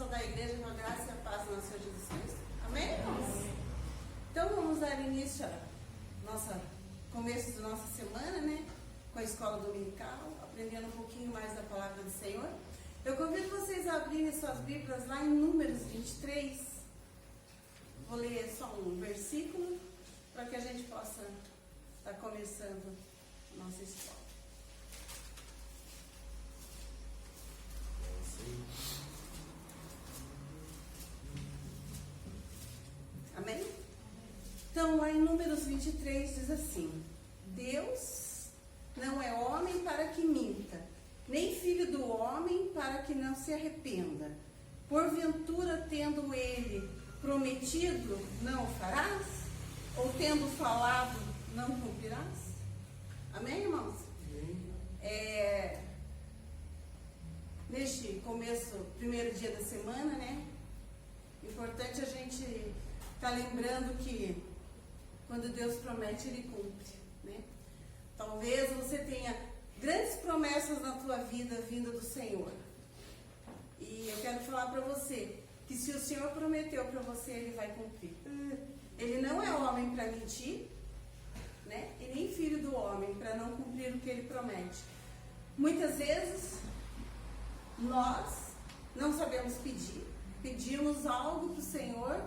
da igreja com a graça e a paz do nosso Senhor Jesus Cristo. Amém, irmãos? Então vamos dar início ao começo da nossa semana, né? Com a escola dominical, aprendendo um pouquinho mais da palavra do Senhor. Eu convido vocês a abrirem suas Bíblias lá em Números 23. Vou ler só um versículo para que a gente possa estar começando a nossa escola. Amém? Então, lá em Números 23 diz assim: Deus não é homem para que minta, nem filho do homem para que não se arrependa. Porventura, tendo ele prometido, não o farás? Ou tendo falado, não cumprirás? Amém, irmãos? Neste começo, primeiro dia da semana, né? Importante a gente estar lembrando que quando Deus promete, Ele cumpre, né? Talvez você tenha grandes promessas na tua vida vinda do Senhor. E eu quero falar para você que se o Senhor prometeu para você, Ele vai cumprir. Ele não é homem para mentir, né? E nem filho do homem para não cumprir o que Ele promete. Muitas vezes nós não sabemos pedir. Pedimos algo para o Senhor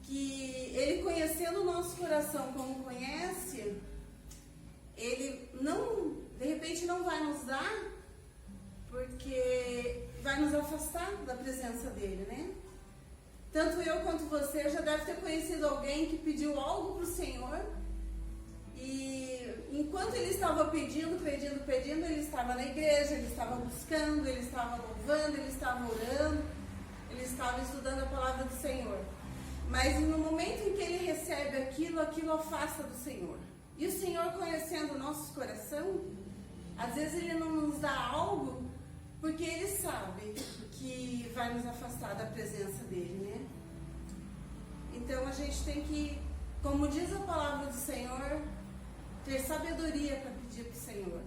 que Ele, conhecendo o nosso coração como conhece, Ele não, de repente não vai nos dar, porque vai nos afastar da presença dEle, né? Tanto eu quanto você já deve ter conhecido alguém que pediu algo para o Senhor e enquanto ele estava pedindo, ele estava na igreja, ele estava buscando, ele estava louvando, ele estava orando, ele estava estudando a palavra do Senhor. Mas no momento em que ele recebe aquilo afasta do Senhor. E o Senhor, conhecendo o nosso coração, às vezes Ele não nos dá algo porque Ele sabe que vai nos afastar da presença dEle, né? Então a gente tem que, como diz a palavra do Senhor, ter sabedoria para pedir para o Senhor.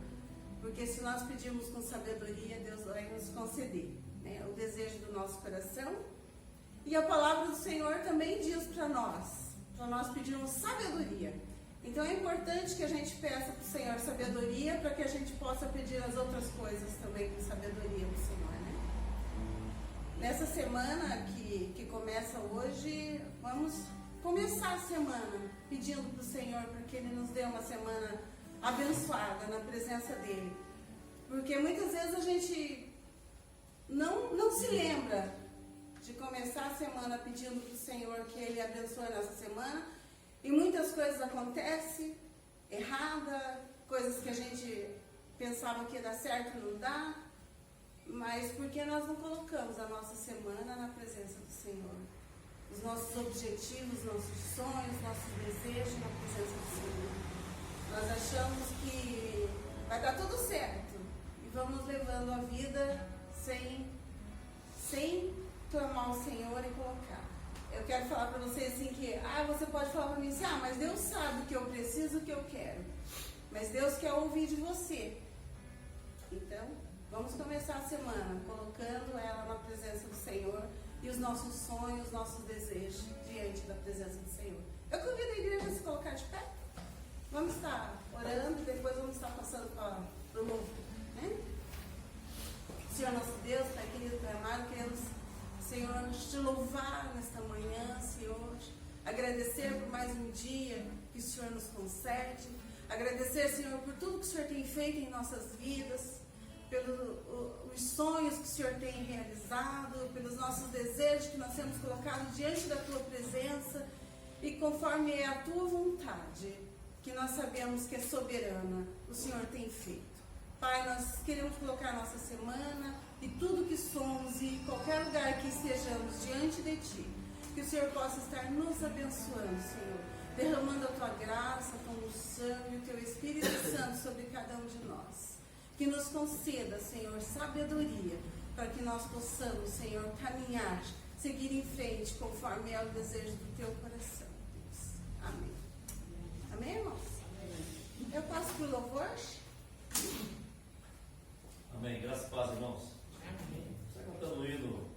Porque se nós pedirmos com sabedoria, Deus vai nos conceder, né, o desejo do nosso coração. E a palavra do Senhor também diz para nós pedirmos sabedoria. Então é importante que a gente peça para o Senhor sabedoria para que a gente possa pedir as outras coisas também com sabedoria do Senhor, né? Nessa semana que começa hoje, vamos começar a semana pedindo para o Senhor para que Ele nos dê uma semana abençoada na presença dEle. Porque muitas vezes a gente não se lembra de começar a semana pedindo para o Senhor que Ele abençoe a nossa semana, e muitas coisas acontecem errada, coisas que a gente pensava que ia dar certo não dá, mas porque nós não colocamos a nossa semana na presença do Senhor, os nossos objetivos, nossos sonhos, nossos desejos na presença do Senhor. Nós achamos que vai dar tudo certo e vamos levando a vida sem clamar ao Senhor e colocar. Eu quero falar para vocês assim que, você pode falar para mim assim, mas Deus sabe o que eu preciso, o que eu quero. Mas Deus quer ouvir de você. Então, vamos começar a semana colocando ela na presença do Senhor e os nossos sonhos, os nossos desejos diante da presença do Senhor. Eu convido a igreja a se colocar de pé. Vamos estar orando e depois vamos estar passando para o louvor, né? Senhor nosso Deus, Pai querido, Pai amado, queremos, Senhor, te louvar nesta manhã, Senhor, agradecer por mais um dia que o Senhor nos concede, agradecer, Senhor, por tudo que o Senhor tem feito em nossas vidas, pelos sonhos que o Senhor tem realizado, pelos nossos desejos que nós temos colocado diante da Tua presença e conforme é a Tua vontade, que nós sabemos que é soberana, o Senhor tem feito. Pai, nós queremos colocar a nossa semana e tudo que somos e qualquer lugar que estejamos diante de Ti, que o Senhor possa estar nos abençoando, Senhor, derramando a Tua graça, a Tua unção e o Teu Espírito Santo sobre cada um de nós. Que nos conceda, Senhor, sabedoria, para que nós possamos, Senhor, caminhar, seguir em frente, conforme é o desejo do Teu coração, Deus. Amém. Amém, irmãos? Eu passo para o louvor. Amém. Graças a paz, irmãos. Está cantando o hino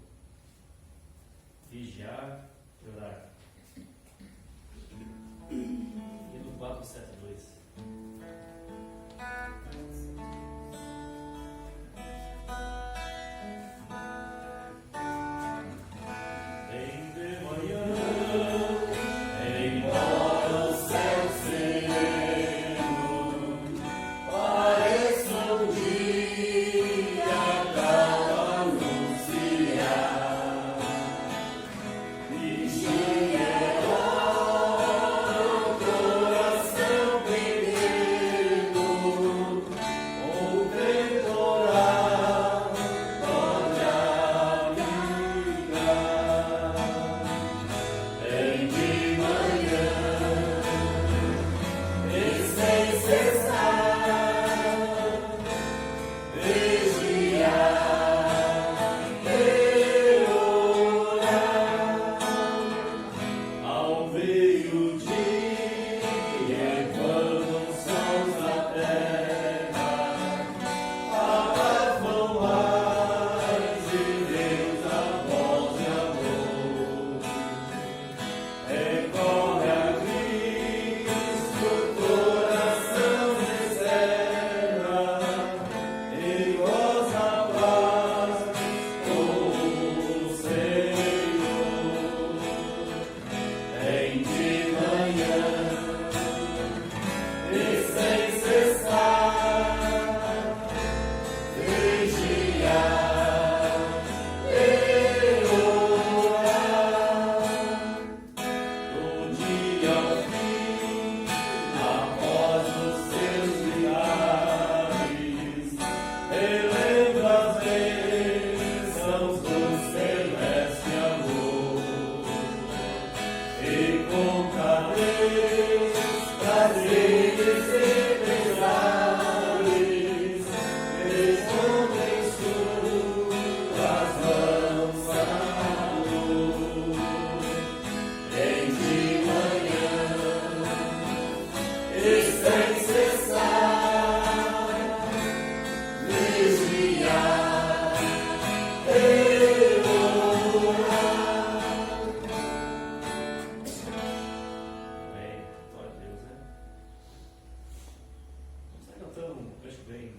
cântico bem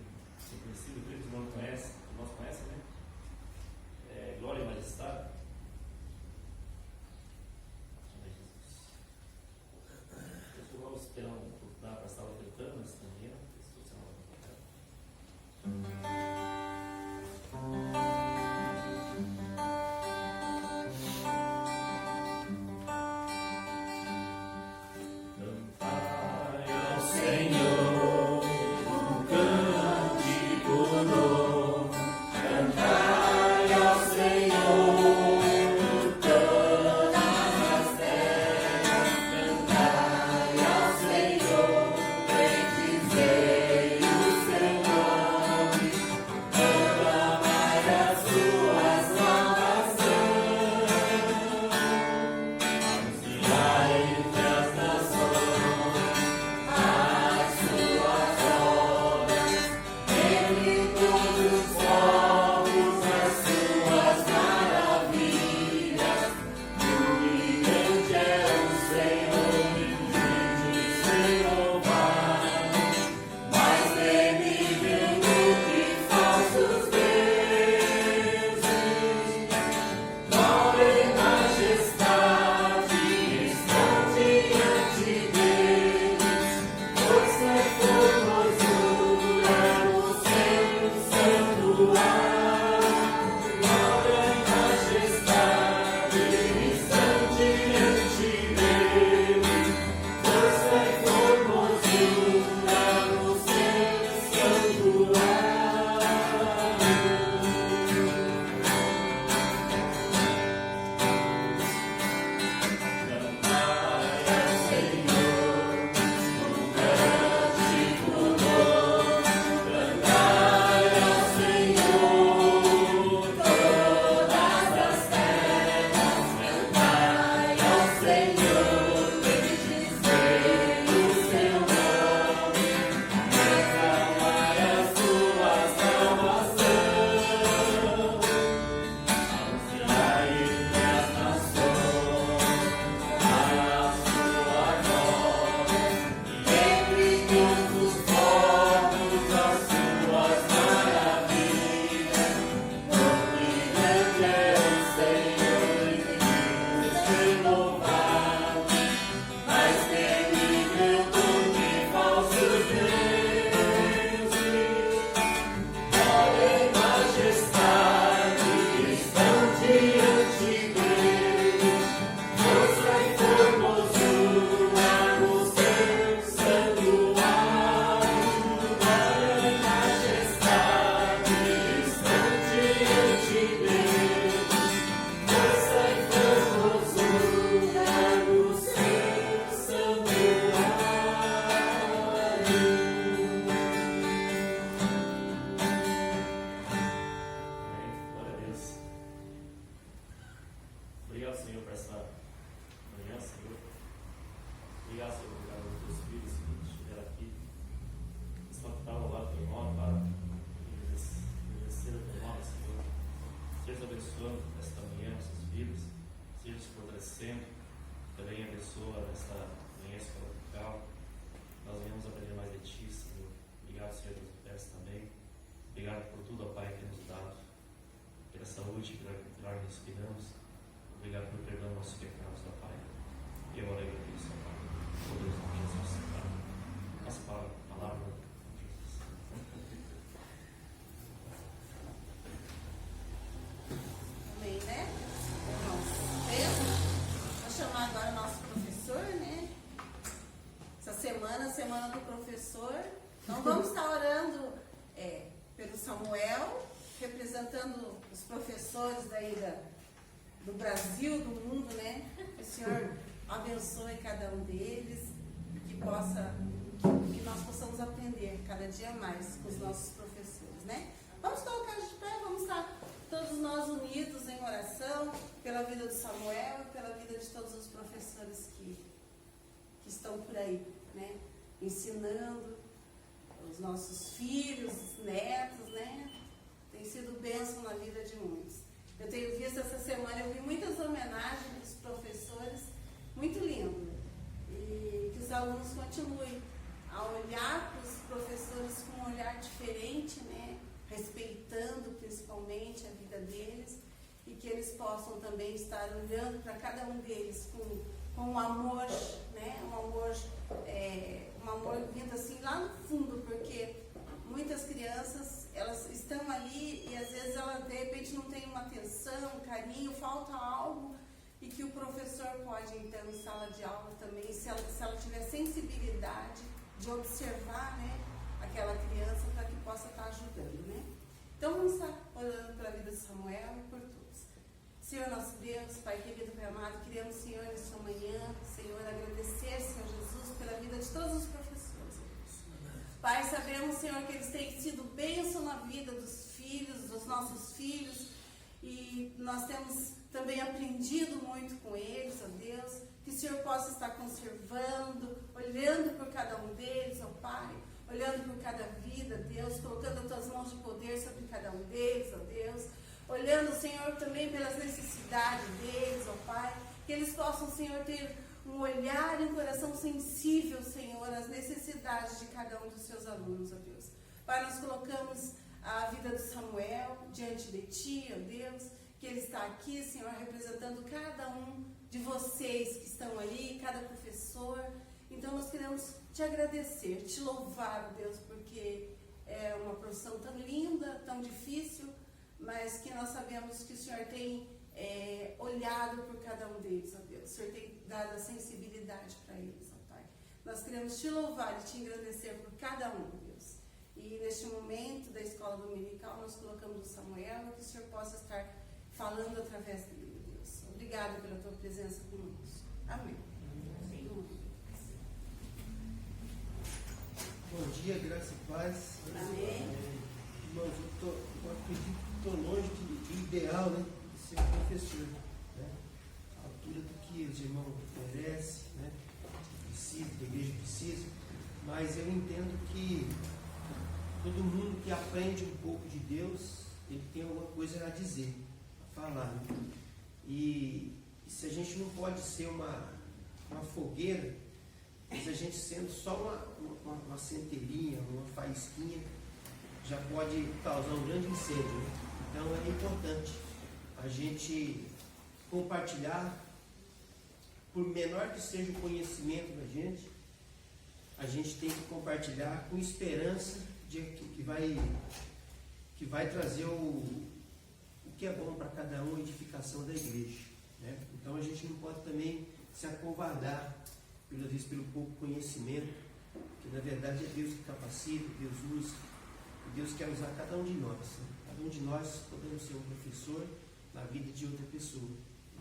conhecido, creio que o irmão conhece, o nosso conhece, né? Glória e Majestade. Vamos ter uma oportunidade para estar cantando nesse momento. Semana do Professor. Então vamos estar orando pelo Samuel, representando os professores daí do Brasil, do mundo, né? Que o Senhor abençoe cada um deles, que nós possamos aprender cada dia mais com os nossos professores, né? Vamos colocar de pé, vamos estar todos nós unidos em oração pela vida do Samuel e pela vida de todos os professores que estão por aí, né? Ensinando os nossos filhos, netos, né? Tem sido bênção na vida de muitos. Eu tenho visto essa semana, eu vi muitas homenagens dos professores, muito lindo. E que os alunos continuem a olhar para os professores com um olhar diferente. respeitando principalmente a vida deles, e que eles possam também estar olhando para cada um deles com um amor, né? Um amor vindo assim lá no fundo, porque muitas crianças, elas estão ali e às vezes ela de repente não tem uma atenção, um carinho, falta algo, e que o professor pode então em sala de aula também, se ela tiver sensibilidade de observar, né, aquela criança, para que possa estar ajudando, né? Então vamos estar orando pela vida de Samuel e por todos. Senhor nosso Deus, Pai querido, Pai amado, queremos, Senhor, nesta manhã, Senhor, agradecer, Senhor Jesus, pela vida de todos os professores, Deus. Pai, sabemos, Senhor, que eles têm sido bênção na vida dos filhos, dos nossos filhos, e nós temos também aprendido muito com eles, ó Deus, que o Senhor possa estar conservando, olhando por cada um deles, ó Pai, olhando por cada vida, Deus, colocando as tuas mãos de poder sobre cada um deles, ó Deus, olhando, Senhor, também pelas necessidades deles, ó Pai, que eles possam, Senhor, ter um olhar e um coração sensível, Senhor, às necessidades de cada um dos seus alunos, ó Deus. Pai, nós colocamos a vida do Samuel diante de Ti, ó Deus, que ele está aqui, Senhor, representando cada um de vocês que estão ali, cada professor. Então nós queremos Te agradecer, Te louvar, ó Deus, porque é uma profissão tão linda, tão difícil, mas que nós sabemos que o Senhor tem olhado por cada um deles, ó Deus. O Senhor tem dado a sensibilidade para eles, ó Pai. Nós queremos Te louvar e Te engrandecer por cada um, Deus. E neste momento da escola dominical, nós colocamos o Samuel, que o Senhor possa estar falando através dele, Deus. Obrigada pela Tua presença conosco. Amém. Bom dia, graça e paz. Amém. Irmãos, eu acredito que estou longe de ideal, né, de ser professor, né, à altura do que os irmãos merecem, né, precisa, que a igreja precisa, mas eu entendo que todo mundo que aprende um pouco de Deus, ele tem alguma coisa a dizer, a falar, né? E se a gente não pode ser uma fogueira, mas a gente sendo só uma centelhinha, uma faísquinha, já pode causar um grande incêndio, né? Então é importante a gente compartilhar, por menor que seja o conhecimento da gente, a gente tem que compartilhar com esperança de que vai trazer o que é bom para cada um, a edificação da igreja, né? Então a gente não pode também se acovardar pelo pouco conhecimento, que na verdade é Deus que capacita, Deus usa, e Deus quer usar cada um de nós, né? Cada um de nós podemos ser um professor na vida de outra pessoa,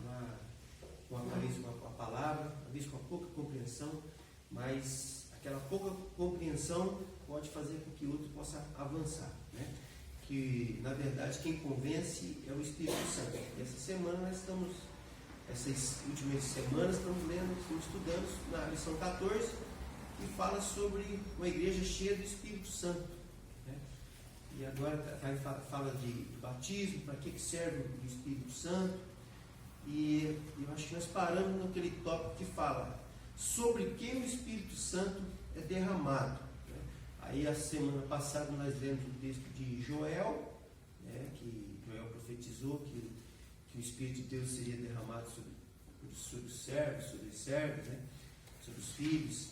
às vezes com a palavra, às vezes com a pouca compreensão, mas aquela pouca compreensão pode fazer com que o outro possa avançar, né? Que na verdade quem convence é o Espírito Santo. E essa semana essas últimas semanas estamos estudando na lição 14, que fala sobre uma igreja cheia do Espírito Santo, né? E agora fala de batismo, para que serve o Espírito Santo, e eu acho que nós paramos naquele tópico que fala sobre quem o Espírito Santo é derramado, né? Aí a semana passada nós lemos o texto de Joel, né, que Joel profetizou que o Espírito de Deus seria derramado sobre os servos, né, sobre os filhos,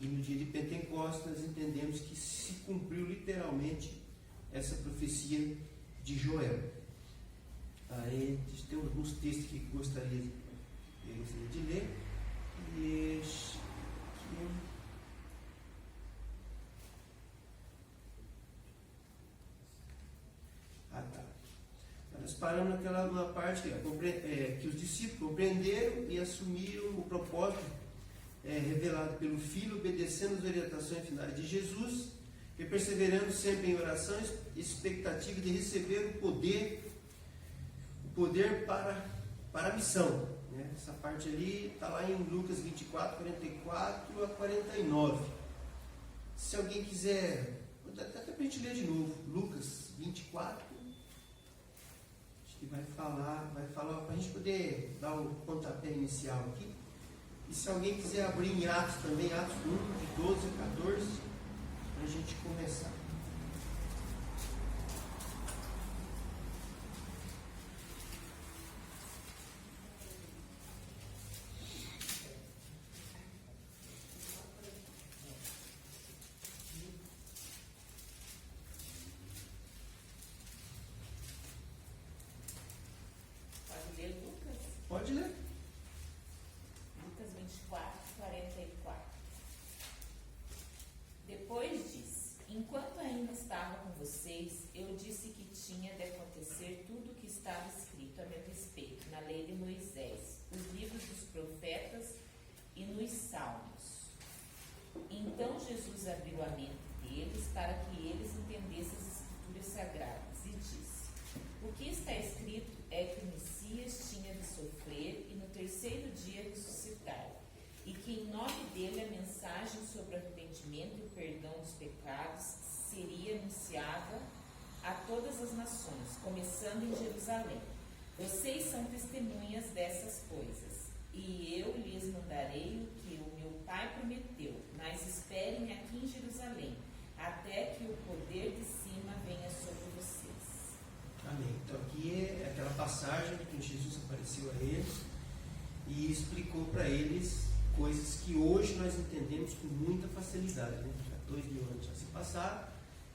e no dia de Pentecostes nós entendemos que se cumpriu literalmente essa profecia de Joel. Aí a gente tem alguns textos que gostaria de ler, e nós paramos naquela parte que os discípulos compreenderam e assumiram o propósito revelado pelo Filho, obedecendo as orientações finais de Jesus e perseverando sempre em orações, expectativa de receber o poder para a missão, né? Essa parte ali está lá em Lucas 24, 44 a 49. Se alguém quiser, até para a gente ler de novo, Lucas 24, vai falar para a gente poder dar o pontapé inicial aqui. E se alguém quiser abrir em Atos também, Atos 1, de 12 a 14, para a gente começar. vocês, eu disse que tinha de acontecer tudo o que estava escrito a meu respeito na lei de Moisés, os livros dos profetas e nos salmos. Então Jesus abriu a mente deles para que eles entendessem as escrituras sagradas e disse: o que está escrito é que o Messias tinha de sofrer e no terceiro dia ressuscitar, e que em nome dele a mensagem sobre o arrependimento e o perdão dos pecados seria anunciada a todas as nações, começando em Jerusalém. Vocês são testemunhas dessas coisas, e eu lhes mandarei o que o meu Pai prometeu, mas esperem aqui em Jerusalém, até que o poder de cima venha sobre vocês. Amém. Então aqui é aquela passagem que Jesus apareceu a eles e explicou para eles coisas que hoje nós entendemos com muita facilidade, né? Já 2000 anos já se passaram,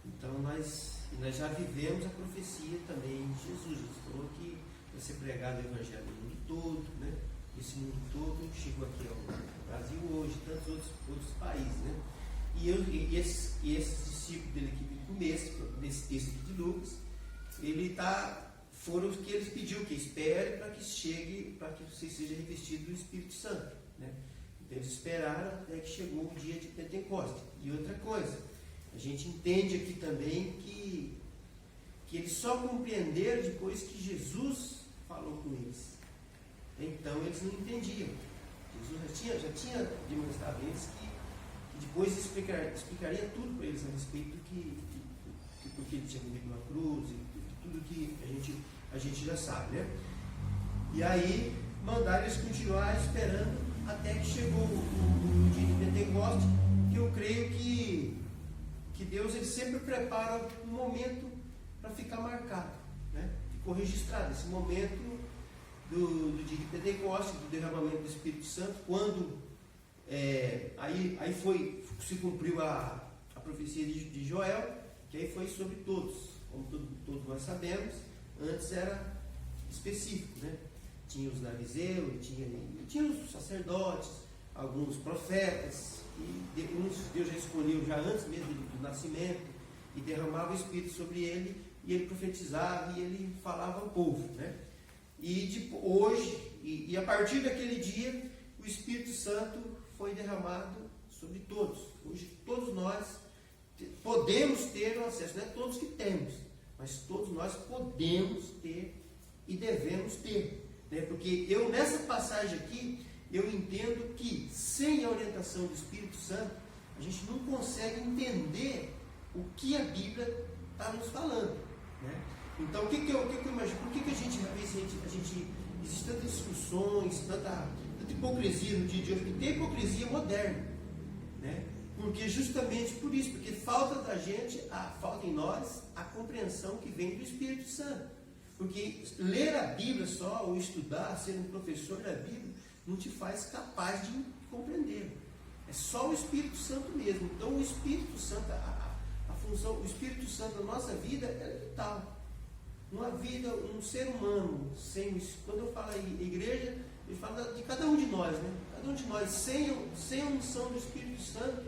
então nós já vivemos a profecia também de Jesus. Ele falou que vai ser pregado o Evangelho no mundo todo, né? Esse mundo todo chegou aqui ao Brasil hoje, tantos outros países, né? E esses discípulos dele aqui do começo, nesse texto aqui de Lucas, foram os que ele pediu, que espere para que chegue, para que você seja revestido do Espírito Santo, né? Então eles esperaram até que chegou o dia de Pentecostes. E outra coisa, a gente entende aqui também que eles só compreenderam depois que Jesus falou com eles. Então eles não entendiam. Jesus já tinha demonstrado a eles que depois explicaria tudo para eles a respeito do porque ele tinha morrido na cruz, e tudo que a gente já sabe, né? E aí mandaram eles continuar esperando até que chegou o dia de Pentecostes, que eu creio que Deus ele sempre prepara um momento para ficar marcado, né? Ficou registrado esse momento do dia de Pentecostes, do derramamento do Espírito Santo, quando aí se cumpriu a profecia de Joel, que aí foi sobre todos, como todos nós sabemos. Antes era específico, né? Tinha os narizeus, tinha os sacerdotes, alguns profetas, e Deus já escolheu já antes mesmo do nascimento, e derramava o Espírito sobre ele, e ele profetizava, e ele falava ao povo, né? E a partir daquele dia, o Espírito Santo foi derramado sobre todos. Hoje todos nós podemos ter o acesso, não é todos que temos, mas todos nós podemos ter e devemos ter, né? Porque nessa passagem aqui, eu entendo que sem a orientação do Espírito Santo, a gente não consegue entender o que a Bíblia está nos falando, né? Então, o que eu imagino? Por que a gente, às vezes, existe tantas discussões, tanta hipocrisia no dia de hoje? Porque tem hipocrisia moderna, né? Porque justamente por isso, porque falta em nós a compreensão que vem do Espírito Santo. Porque ler a Bíblia só, ou estudar, ser um professor da Bíblia, não te faz capaz de compreender. É só o Espírito Santo mesmo. Então, o Espírito Santo, a função, o Espírito Santo na nossa vida é vital. Numa vida, um ser humano, quando eu falo em igreja, eu falo de cada um de nós, né? Cada um de nós, sem a unção do Espírito Santo,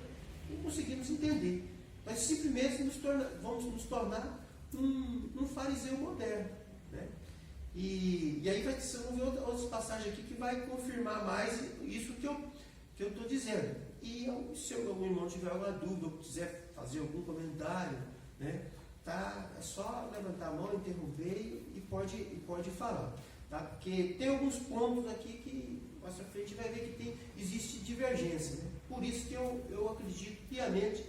não conseguimos entender. Nós simplesmente vamos nos tornar um fariseu moderno, né? E aí vamos ver outras passagens aqui que vai confirmar mais isso que eu estou dizendo. E se algum irmão tiver alguma dúvida ou quiser fazer algum comentário, né? É só levantar a mão, interromper e pode falar, tá? Porque tem alguns pontos aqui que mais à frente vai ver que existe divergência, né? Por isso que eu acredito piamente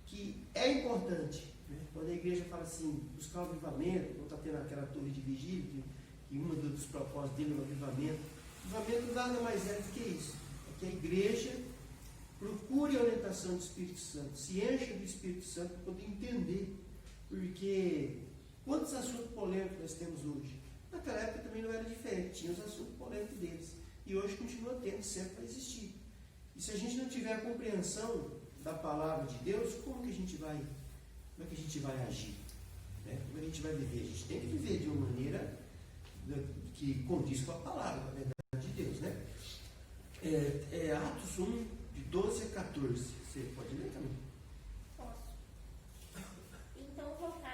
que é importante, né? Quando a igreja fala assim, buscar o avivamento, quando está tendo aquela torre de vigília, que um dos propósitos dele é o avivamento. O avivamento nada mais é do que isso, é que a igreja procure a orientação do Espírito Santo, se encha do Espírito Santo para poder entender. Porque quantos assuntos polêmicos nós temos hoje? Naquela época também não era diferente, tinha os assuntos polêmicos deles. E hoje continua tendo, sempre vai existir. E se a gente não tiver a compreensão da palavra de Deus, como que a gente vai agir? Né? Como a gente vai viver? A gente tem que viver de uma maneira que condiz com a palavra, a verdade de Deus, né? Atos 1, de 12 a 14. Você pode ler também? Posso. Então voltaram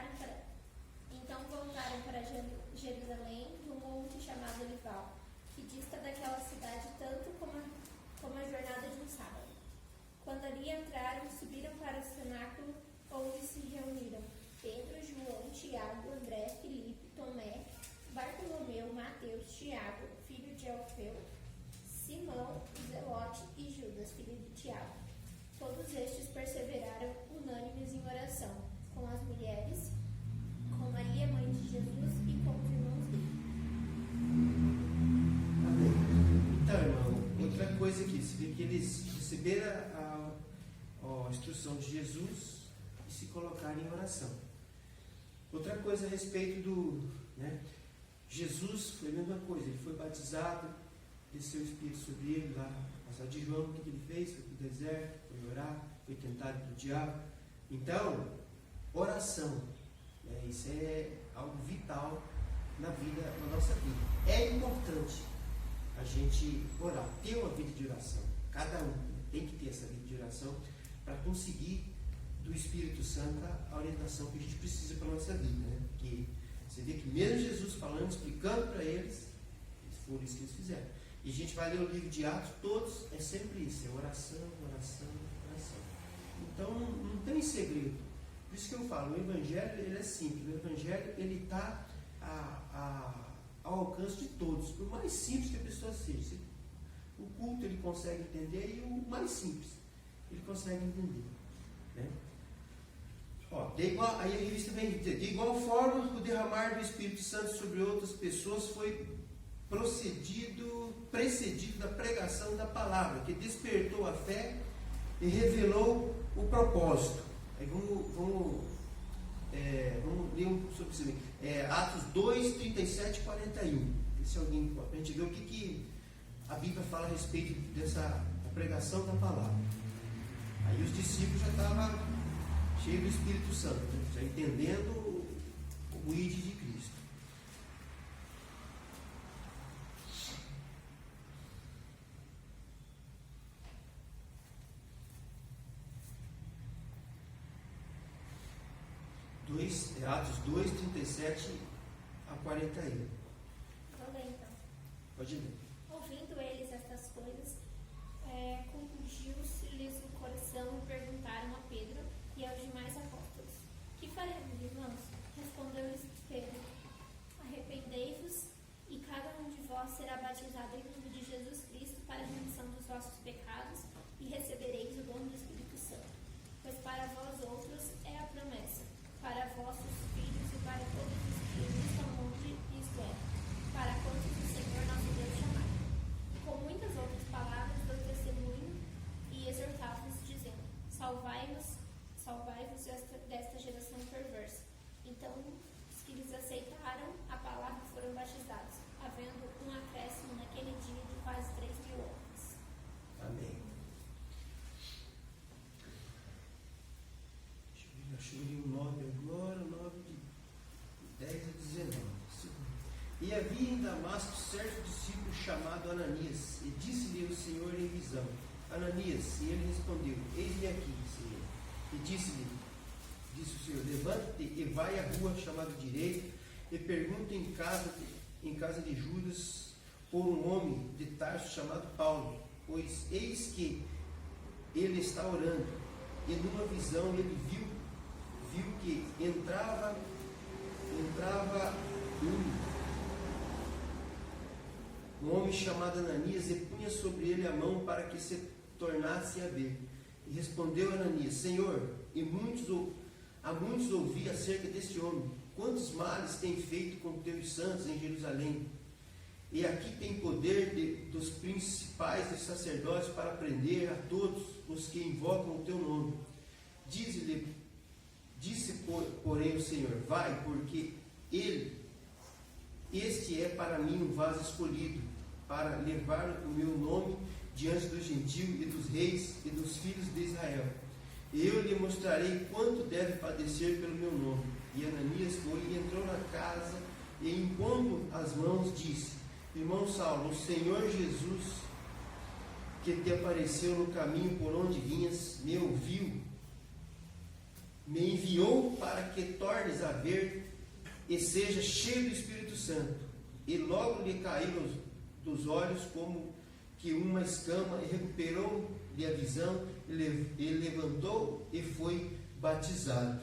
receber a instrução de Jesus e se colocar em oração. Outra coisa a respeito do... Né, Jesus foi a mesma coisa, ele foi batizado, desceu o Espírito sobre ele lá, passado de João, o que ele fez? Foi para o deserto, foi orar, foi tentado pelo diabo. Então, oração, né, isso é algo vital na nossa vida. É importante a gente orar, ter uma vida de oração. Cada um tem que ter essa vida de oração para conseguir do Espírito Santo a orientação que a gente precisa para a nossa vida, né? Porque você vê que mesmo Jesus falando, explicando para eles foram isso que eles fizeram. E a gente vai ler o livro de Atos, todos, é sempre isso, é oração, oração, oração. Então não tem segredo. Por isso que eu falo, o Evangelho ele é simples, o Evangelho ele está ao alcance de todos, por mais simples que a pessoa seja. O culto ele consegue entender e o mais simples ele consegue entender, né? Ó, aí a revista vem dizer, de igual forma o derramar do Espírito Santo sobre outras pessoas foi precedido da pregação da palavra, que despertou a fé e revelou o propósito. Aí vamos ler um pouco sobre isso. Atos 2, 37 e 41. Esse é alguém, para a gente ver o que a Bíblia fala a respeito dessa pregação da palavra. Aí os discípulos já estavam cheios do Espírito Santo, né? Já entendendo o ID de Cristo. Atos 2, 37 a 41. Vou ler então. Pode ler. Ouvindo eles estas coisas, compungiu-se-lhes o coração e perguntaram a Pedro e aos demais apóstolos: Que faremos, irmãos? Respondeu-lhes Pedro: Arrependei-vos e cada um de vós será batizado em nome de Jesus Cristo para a remissão dos vossos pecados e recebereis o dom do Espírito Santo. Pois para vós outros é a promessa, para vossos filhos e para todos os que estão longe, isto é, para quantos o Senhor nosso Deus chamar. Com muitas outras palavras dou testemunho e exortava-os, dizendo: Salvai-vos desta geração perversa. Então, os que lhes aceitaram a palavra foram batizados, havendo um acréscimo naquele dia de quase 3.000 homens. Amém. Deixa eu ler o 9 agora, 9 de 10 a 19. E havia em Damasco certo discípulo chamado Ananias, e disse-lhe o Senhor em visão: Ananias, e ele respondeu: Eis-me aqui, Senhor. E disse o Senhor: Levanta-te e vai à rua chamada Direita, e pergunta em casa de Judas por um homem de Tarso chamado Paulo, pois eis que ele está orando. E numa visão ele viu que entrava um homem chamado Ananias e punha sobre ele a mão para que se tornasse a ver. E respondeu Ananias: Senhor, há muitos ouvi acerca deste homem, quantos males tem feito com teus santos em Jerusalém. E aqui tem poder dos principais dos sacerdotes para prender a todos os que invocam o teu nome. Disse, porém, o Senhor: Vai, porque este é para mim um vaso escolhido, para levar o meu nome diante dos gentios e dos reis e dos filhos de Israel. E eu lhe mostrarei quanto deve padecer pelo meu nome. E Ananias foi e entrou na casa, e impondo as mãos, disse: Irmão Saulo, o Senhor Jesus, que te apareceu no caminho por onde vinhas, me enviou para que tornes a ver e seja cheio do Espírito Santo. E logo lhe caiu dos olhos como que uma escama, e recuperou-lhe a visão, e levantou e foi batizado.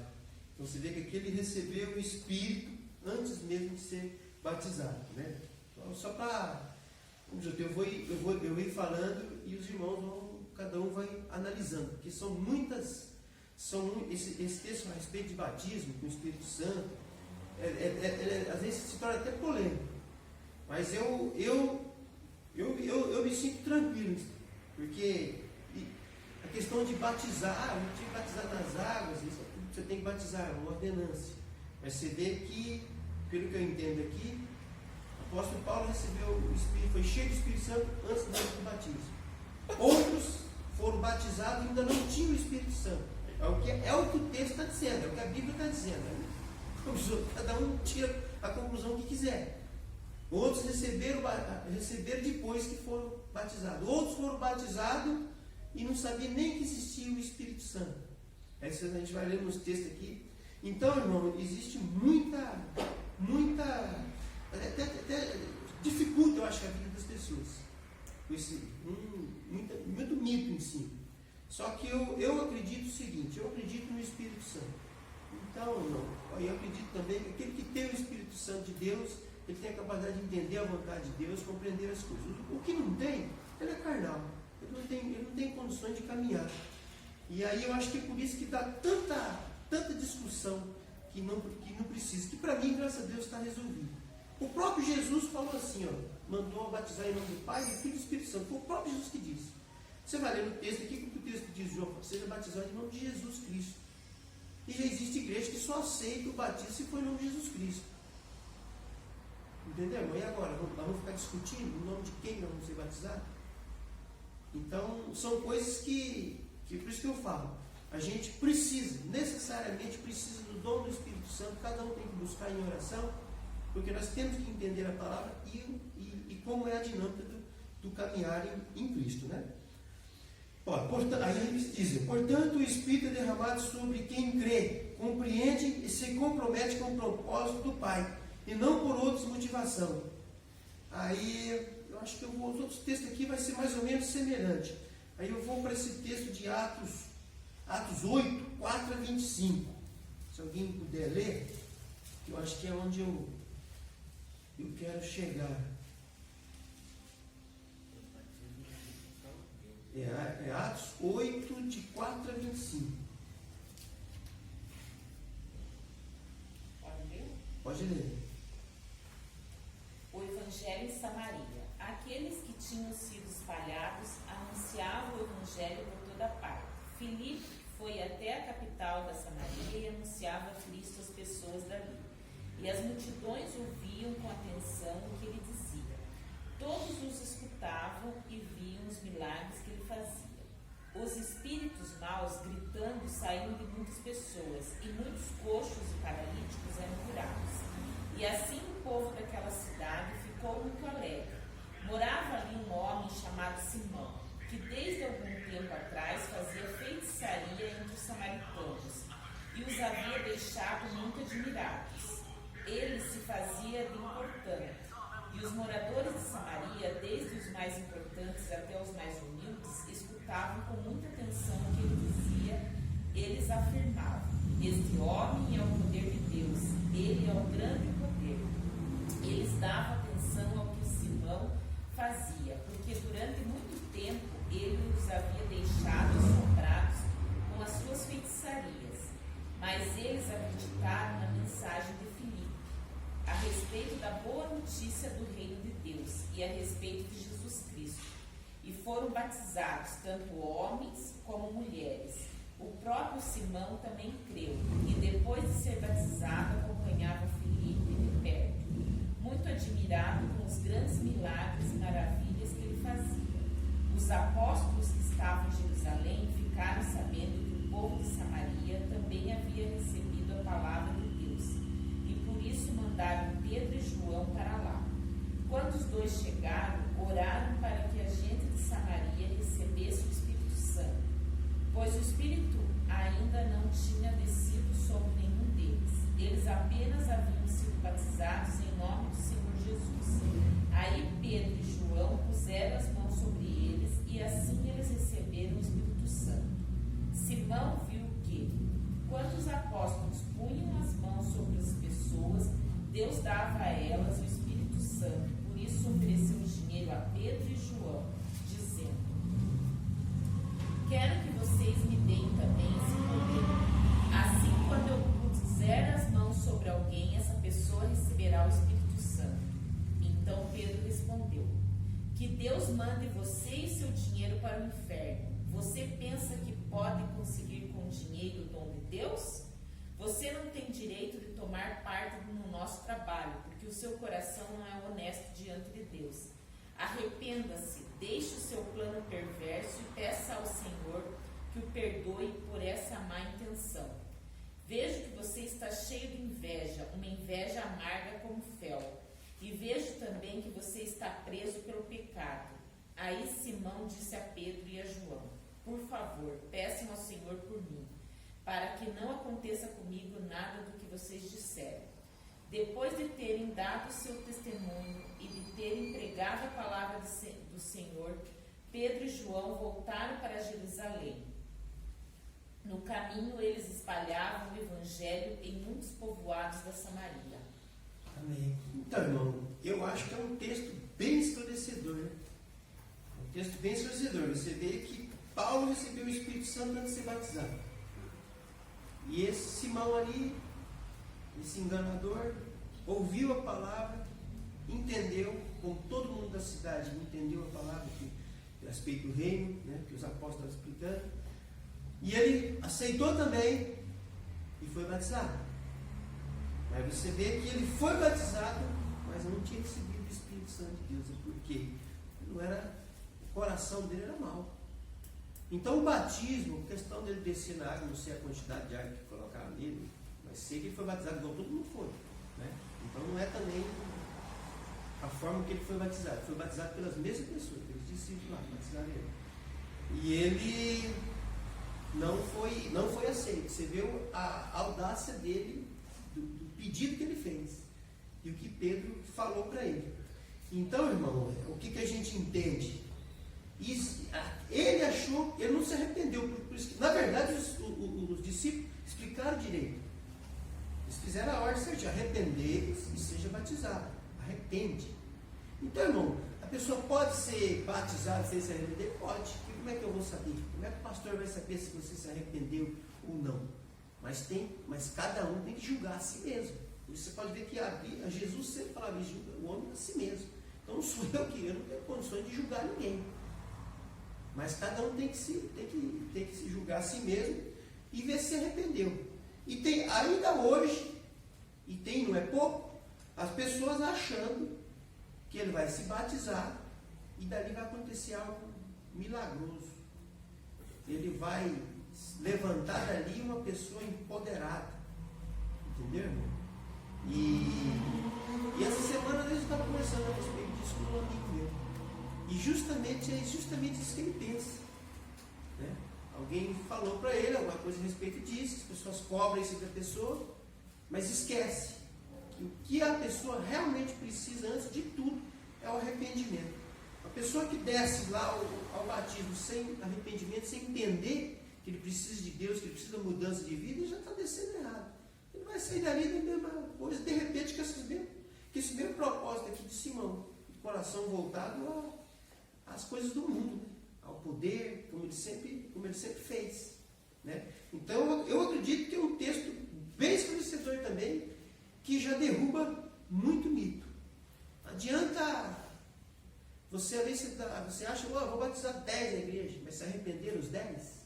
Então você vê que aqui ele recebeu o Espírito antes mesmo de ser batizado, né? Então, só para eu vou ir falando e os irmãos cada um vai analisando, porque esse texto a respeito de batismo com o Espírito Santo, às vezes se torna até polêmico, mas eu me sinto tranquilo, porque questão de batizar, não tinha que batizar nas águas, você tem que batizar, é uma ordenância. Mas você vê que, pelo que eu entendo aqui, o apóstolo Paulo recebeu o Espírito, foi cheio do Espírito Santo antes do batismo. Outros foram batizados e ainda não tinham o Espírito Santo. É o que o texto está dizendo, é o que a Bíblia está dizendo. Né? Cada um tira a conclusão que quiser. Outros receberam depois que foram batizados. Outros foram batizados e não sabiam nem que existia o Espírito Santo. Aí a gente vai ler nos textos aqui. Então, irmão, existe muita até dificulta, eu acho, a vida das pessoas. Muito mito em si. Só que eu acredito o seguinte, eu acredito no Espírito Santo. Então, irmão, eu acredito também que aquele que tem o Espírito Santo de Deus, ele tem a capacidade de entender a vontade de Deus, compreender as coisas. O que não tem, ele é carnal. Ele não tem condições de caminhar. E aí eu acho que é por isso que dá tanta discussão que não precisa. Que para mim, graças a Deus, está resolvido. O próprio Jesus falou assim, mandou batizar em nome do Pai, do Filho e do Espírito Santo. Foi o próprio Jesus que disse. Você vai ler no texto aqui, que o texto diz, João, seja batizado em nome de Jesus Cristo. E já existe igreja que só aceita o batismo se for em nome de Jesus Cristo. Entendeu? E agora? Nós vamos ficar discutindo em nome de quem nós vamos ser batizados? Então, são coisas que por isso que eu falo, a gente necessariamente precisa do dom do Espírito Santo, cada um tem que buscar em oração, porque nós temos que entender a palavra e como é a dinâmica do caminhar em Cristo, né? Aí eles dizem, portanto, o Espírito é derramado sobre quem crê, compreende e se compromete com o propósito do Pai, e não por outras motivações. Aí, eu acho que os outros textos aqui vai ser mais ou menos semelhante. Aí eu vou para esse texto de Atos 8, 4 a 25. Se alguém puder ler, eu acho que é onde eu quero chegar. É Atos 8, de 4 a 25. Pode ler? Pode ler. O Evangelho em Samaria. Aqueles que tinham sido espalhados anunciavam o Evangelho por toda parte. Filipe foi até a capital da Samaria e anunciava Cristo às pessoas dali. E as multidões ouviam com atenção o que ele dizia. Todos os escutavam e viam os milagres que ele fazia. Os espíritos maus, gritando, saíam de muitas pessoas, e muitos coxos e paralíticos eram curados. E assim o povo daquela cidade ficou muito alegre. Morava ali um homem chamado Simão, que desde algum tempo atrás fazia feitiçaria entre os samaritanos, e os havia deixado muito admirados. Ele se fazia de importante, e os moradores de Samaria, desde os mais importantes até os mais humildes, escutavam com muita atenção o que ele dizia. Eles afirmavam: este homem é o poder de Deus, ele é o grande poder. Eles davam atenção ao que Simão fazia, porque durante muito tempo ele os havia deixado assombrados com as suas feitiçarias. Mas eles acreditaram na mensagem de Filipe a respeito da boa notícia do reino de Deus e a respeito de Jesus Cristo, e foram batizados tanto homens como mulheres. O próprio Simão também creu, e depois de ser batizado acompanhava Filipe de perto, muito admirado com os grandes milagres e maravilhas que ele fazia. Os apóstolos que estavam em Jerusalém ficaram sabendo que o povo de Samaria também havia recebido a palavra de Deus, e por isso mandaram Pedro e João para lá. Quando os dois chegaram, oraram para que a gente de Samaria recebesse o Espírito Santo, pois o Espírito ainda não tinha descido sobre nenhum deles. Eles apenas haviam sido batizados em nome do Senhor Jesus. Aí Pedro e João puseram as mãos sobre eles, e assim eles receberam o Espírito Santo. Simão viu que, quando os apóstolos punham as mãos sobre as pessoas, Deus dava a elas o Espírito Santo. Por isso ofereceu dinheiro a Pedro e João, dizendo: quero que vocês me deem também esse poder. Assim, quando eu puser as mãos sobre alguém, essa pessoa receberá o Espírito Santo. Então Pedro respondeu: que Deus mande você e seu dinheiro para o inferno. Você pensa que pode conseguir com dinheiro o dom de Deus? Você não tem direito de tomar parte no nosso trabalho, porque o seu coração não é honesto diante de Deus. Arrependa-se, deixe o seu plano perverso e peça ao Senhor que o perdoe por essa má intenção. Vejo que você está cheio de inveja, uma inveja amarga como fel. E vejo também que você está preso pelo pecado. Aí Simão disse a Pedro e a João: por favor, peçam ao Senhor por mim, para que não aconteça comigo nada do que vocês disseram. Depois de terem dado seu testemunho e de terem pregado a palavra do Senhor, Pedro e João voltaram para Jerusalém. No caminho, eles espalhavam o evangelho em muitos povoados da Samaria. Amém. Então, irmão, eu acho que é um texto bem esclarecedor, né? Um texto bem esclarecedor. Você vê que Paulo recebeu o Espírito Santo antes de ser batizado. E esse Simão ali, esse enganador, ouviu a palavra, entendeu, como todo mundo da cidade entendeu a palavra a respeito do reino, né, que os apóstolos estavam explicando, e ele aceitou também e foi batizado. Mas você vê que ele foi batizado, mas não tinha recebido o Espírito Santo de Deus. Por quê? Não era, o coração dele era mau. Então o batismo, a questão dele descer na água, não sei a quantidade de água que colocaram nele, mas sei que ele foi batizado igual todo mundo foi, né? Então não é também a forma que ele foi batizado. Ele foi batizado pelas mesmas pessoas, pelos discípulos lá, batizaram ele. E ele não foi aceito. Você vê a audácia dele, do pedido que ele fez e o que Pedro falou para ele. Então, irmão, o que a gente entende? Ele achou, ele não se arrependeu. Por isso que, na verdade, os discípulos explicaram direito. Eles fizeram a ordem certinha: arrepender e seja batizado. Arrepende. Então, irmão, a pessoa pode ser batizada sem se arrepender? Pode. E como é que eu vou saber? Como é que o pastor vai saber se você se arrependeu ou não? Mas cada um tem que julgar a si mesmo. Por isso você pode ver que Jesus sempre falava: julga o homem a si mesmo. Então não sou eu não tenho condições de julgar ninguém. Mas cada um tem que se julgar a si mesmo e ver se arrependeu. E tem ainda hoje, e tem, não é pouco, as pessoas achando que ele vai se batizar e dali vai acontecer algo milagroso. Ele vai levantar dali uma pessoa empoderada. Entendeu, irmão? E essa semana eu estava conversando a respeito disso com um amigo meu. E justamente isso que ele pensa, né? Alguém falou para ele alguma coisa a respeito disso, as pessoas cobram isso da pessoa, mas esquece que o que a pessoa realmente precisa, antes de tudo, é o arrependimento. A pessoa que desce lá ao batismo sem arrependimento, sem entender que ele precisa de Deus, que ele precisa de mudança de vida, ele já está descendo errado. Ele vai sair dali da mesma coisa, de repente, que esse mesmo propósito aqui de Simão, de coração voltado às coisas do mundo, ao poder, como ele sempre fez, né? Então eu acredito que é um texto bem esclarecedor também, que já derruba muito mito. Não adianta você acha: vou batizar 10 na igreja, mas se arrepender os 10?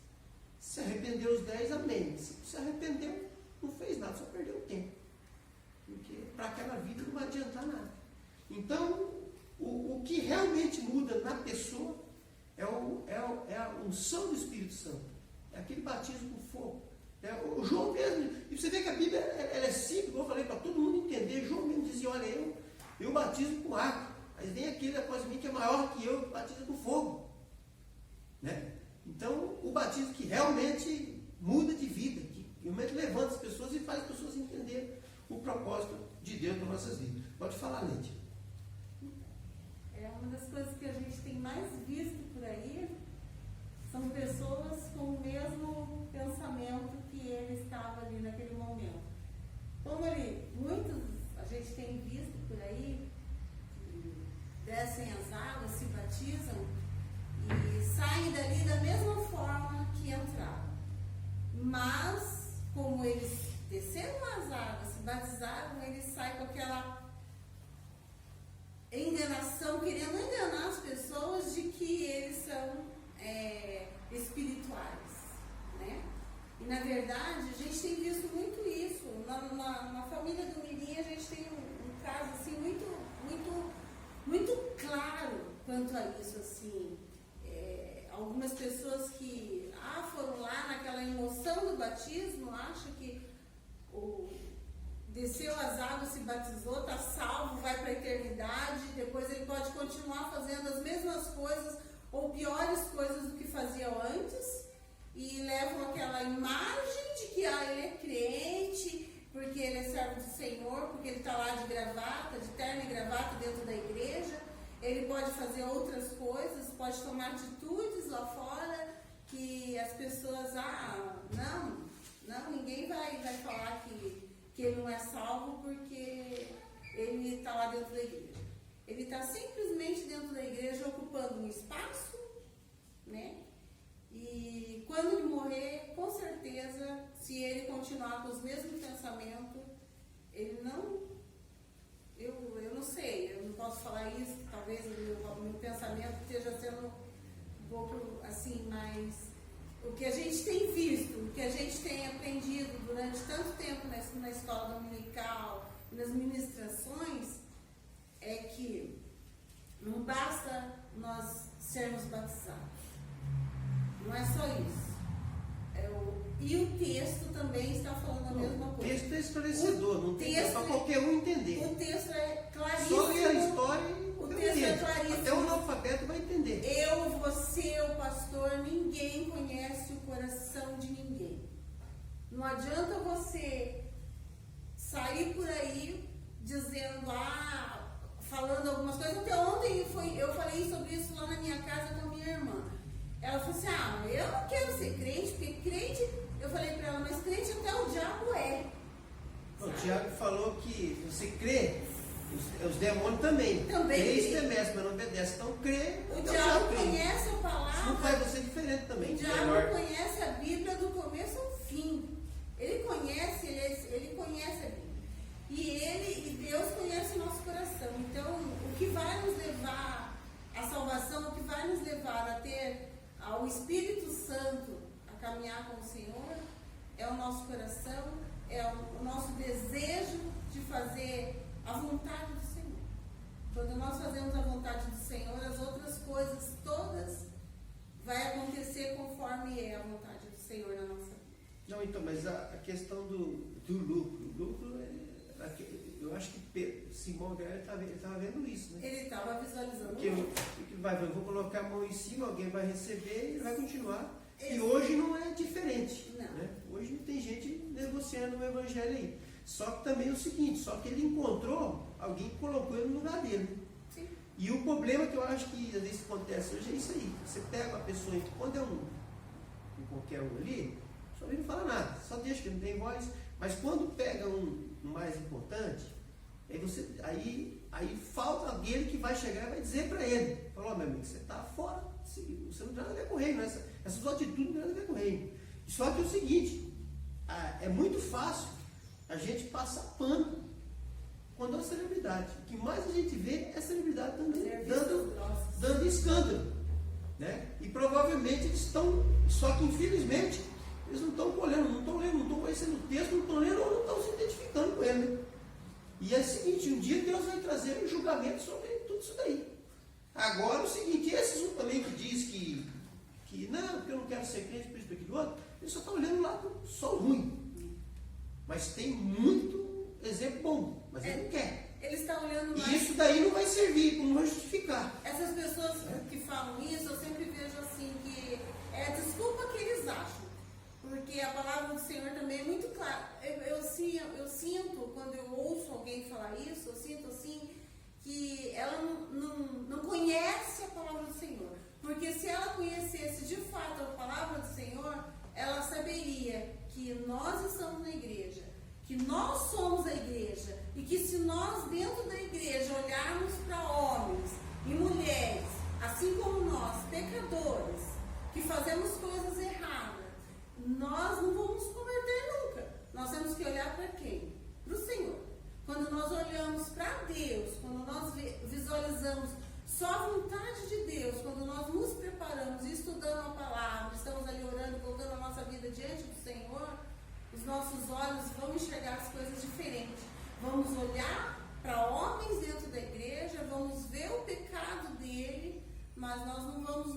Se arrepender os 10, amém. Se arrependeu, não fez nada, só perdeu o tempo. Porque para aquela vida não vai adiantar nada. Então, o que realmente muda na pessoa é a unção do Espírito Santo. É aquele batismo com fogo. O João mesmo, e você vê que a Bíblia ela é simples, como eu falei, para todo mundo entender. João mesmo dizia: olha, eu batizo com água, mas vem aquele após mim que é maior que eu, que batiza com fogo, né? Então, o batismo que realmente muda de vida, que realmente levanta as pessoas e faz as pessoas entenderem o propósito de Deus para nossas vidas. Pode falar, Leite. Uma das coisas que a gente tem mais visto por aí são pessoas com o mesmo pensamento que ele estava ali naquele momento. Como muitos a gente tem visto por aí, que descem as águas, se batizam e saem dali da mesma forma que entraram. Mas, como eles desceram as águas, se batizaram, eles saem com aquela enganação, querendo enganar as pessoas de que eles são espirituais. na verdade, a gente tem visto muito isso. Na família do Mirim, a gente tem um caso assim, muito claro quanto a isso. Assim. Algumas pessoas que foram lá naquela emoção do batismo, acham que desceu as águas, se batizou, está salvo, vai para a eternidade, depois ele pode continuar fazendo as mesmas coisas ou piores coisas do que fazia antes, e levam aquela imagem de que ele é crente, porque ele é servo do Senhor, porque ele está lá de gravata, de terno e gravata dentro da igreja. Ele pode fazer outras coisas, pode tomar atitudes lá fora que as pessoas, não, ninguém vai falar que ele não é salvo porque ele está lá dentro da igreja. Ele está simplesmente dentro da igreja ocupando um espaço, né? E quando ele morrer, com certeza, se ele continuar com os mesmos pensamentos, ele não... Eu não sei, eu não posso falar isso, talvez o meu pensamento esteja sendo um pouco assim, mas o que a gente tem visto, o que a gente tem aprendido durante tanto tempo na escola dominical, nas ministrações, é que não basta nós sermos batizados. Não é só isso. E o texto também está falando a mesma coisa. O texto é esclarecedor, não tem para qualquer um entender. O texto é claríssimo. Só ler a história e o texto é claríssimo. até o analfabeto vai entender. Eu, você, o pastor, ninguém conhece o coração de ninguém. Não adianta você sair por aí dizendo, falando algumas coisas. Até ontem eu falei sobre isso lá na minha casa com a minha irmã. Ela falou assim, eu não quero ser crente, porque crente, eu falei para ela, mas crente até o diabo é. O Tiago falou que você crê, os demônios também. Crê e temece, mas não obedece. Então crê. O diabo conhece a palavra. Isso não faz você diferente também. O diabo conhece a Bíblia do começo ao fim. Ele conhece a Bíblia. E Deus conhece o nosso coração. Então, o que vai nos levar à salvação, o que vai nos levar a ter ao Espírito Santo, a caminhar com o Senhor, é o nosso coração, é o nosso desejo de fazer a vontade do Senhor. Quando nós fazemos a vontade do Senhor, as outras coisas todas vai acontecer conforme é a vontade do Senhor na nossa vida. Não, então, mas a questão do lucro. O lucro eu acho que Simão Guerra estava vendo isso, né? Ele estava visualizando. Porque eu vou colocar a mão em cima, alguém vai receber e ele vai continuar. E hoje não é diferente. Não. Né? Hoje não tem gente negociando o evangelho aí. Só que também é o seguinte, só que ele encontrou alguém que colocou ele no lugar dele. Sim. E o problema que eu acho que às vezes acontece hoje é isso aí. Você pega uma pessoa, quando é qualquer um ali, só ele não fala nada, só deixa que não tem voz. Mas quando pega um mais importante, aí falta alguém que vai chegar e vai dizer para ele, falou, meu amigo, você está fora, você não tem nada a ver com o reino, essas atitudes não tem nada a ver com o reino. Só que é o seguinte, é muito fácil a gente passar pano quando é uma celebridade. O que mais a gente vê é a celebridade dando escândalo. Né? E provavelmente eles estão, só que infelizmente, eles não estão colhendo, não estão lendo, não estão conhecendo o texto, não estão lendo ou não estão se identificando com ele. Né? E é o seguinte, um dia Deus vai trazer um julgamento sobre tudo isso daí. Agora o seguinte, esses um também que diz que não, porque eu não quero ser crente, por isso, por aquilo outro, eles só estão olhando lá só o ruim. Mas tem muito exemplo bom, mas ele não quer. Ele está olhando mais. E isso daí não vai servir, não vai justificar. Essas pessoas que falam isso, eu sempre vejo assim que é a desculpa que eles acham. Porque a palavra do Senhor também é muito clara. Eu sinto, quando eu ouço alguém falar isso, eu sinto assim, que ela não conhece a palavra do Senhor. Porque se ela conhecesse de fato a palavra do Senhor, ela saberia que nós estamos na igreja, que nós somos a igreja, e que se nós dentro da igreja olharmos para homens e mulheres, assim como nós, pecadores, que fazemos coisas erradas, nós não vamos nos converter nunca. Nós temos que olhar para quem? Para o Senhor. Quando nós olhamos para Deus, quando nós visualizamos só a vontade de Deus, quando nós nos preparamos, estudando a palavra, estamos ali orando, colocando a nossa vida diante do Senhor, nossos olhos vão enxergar as coisas diferentes. Vamos olhar para homens dentro da igreja, vamos ver o pecado dele, mas nós não vamos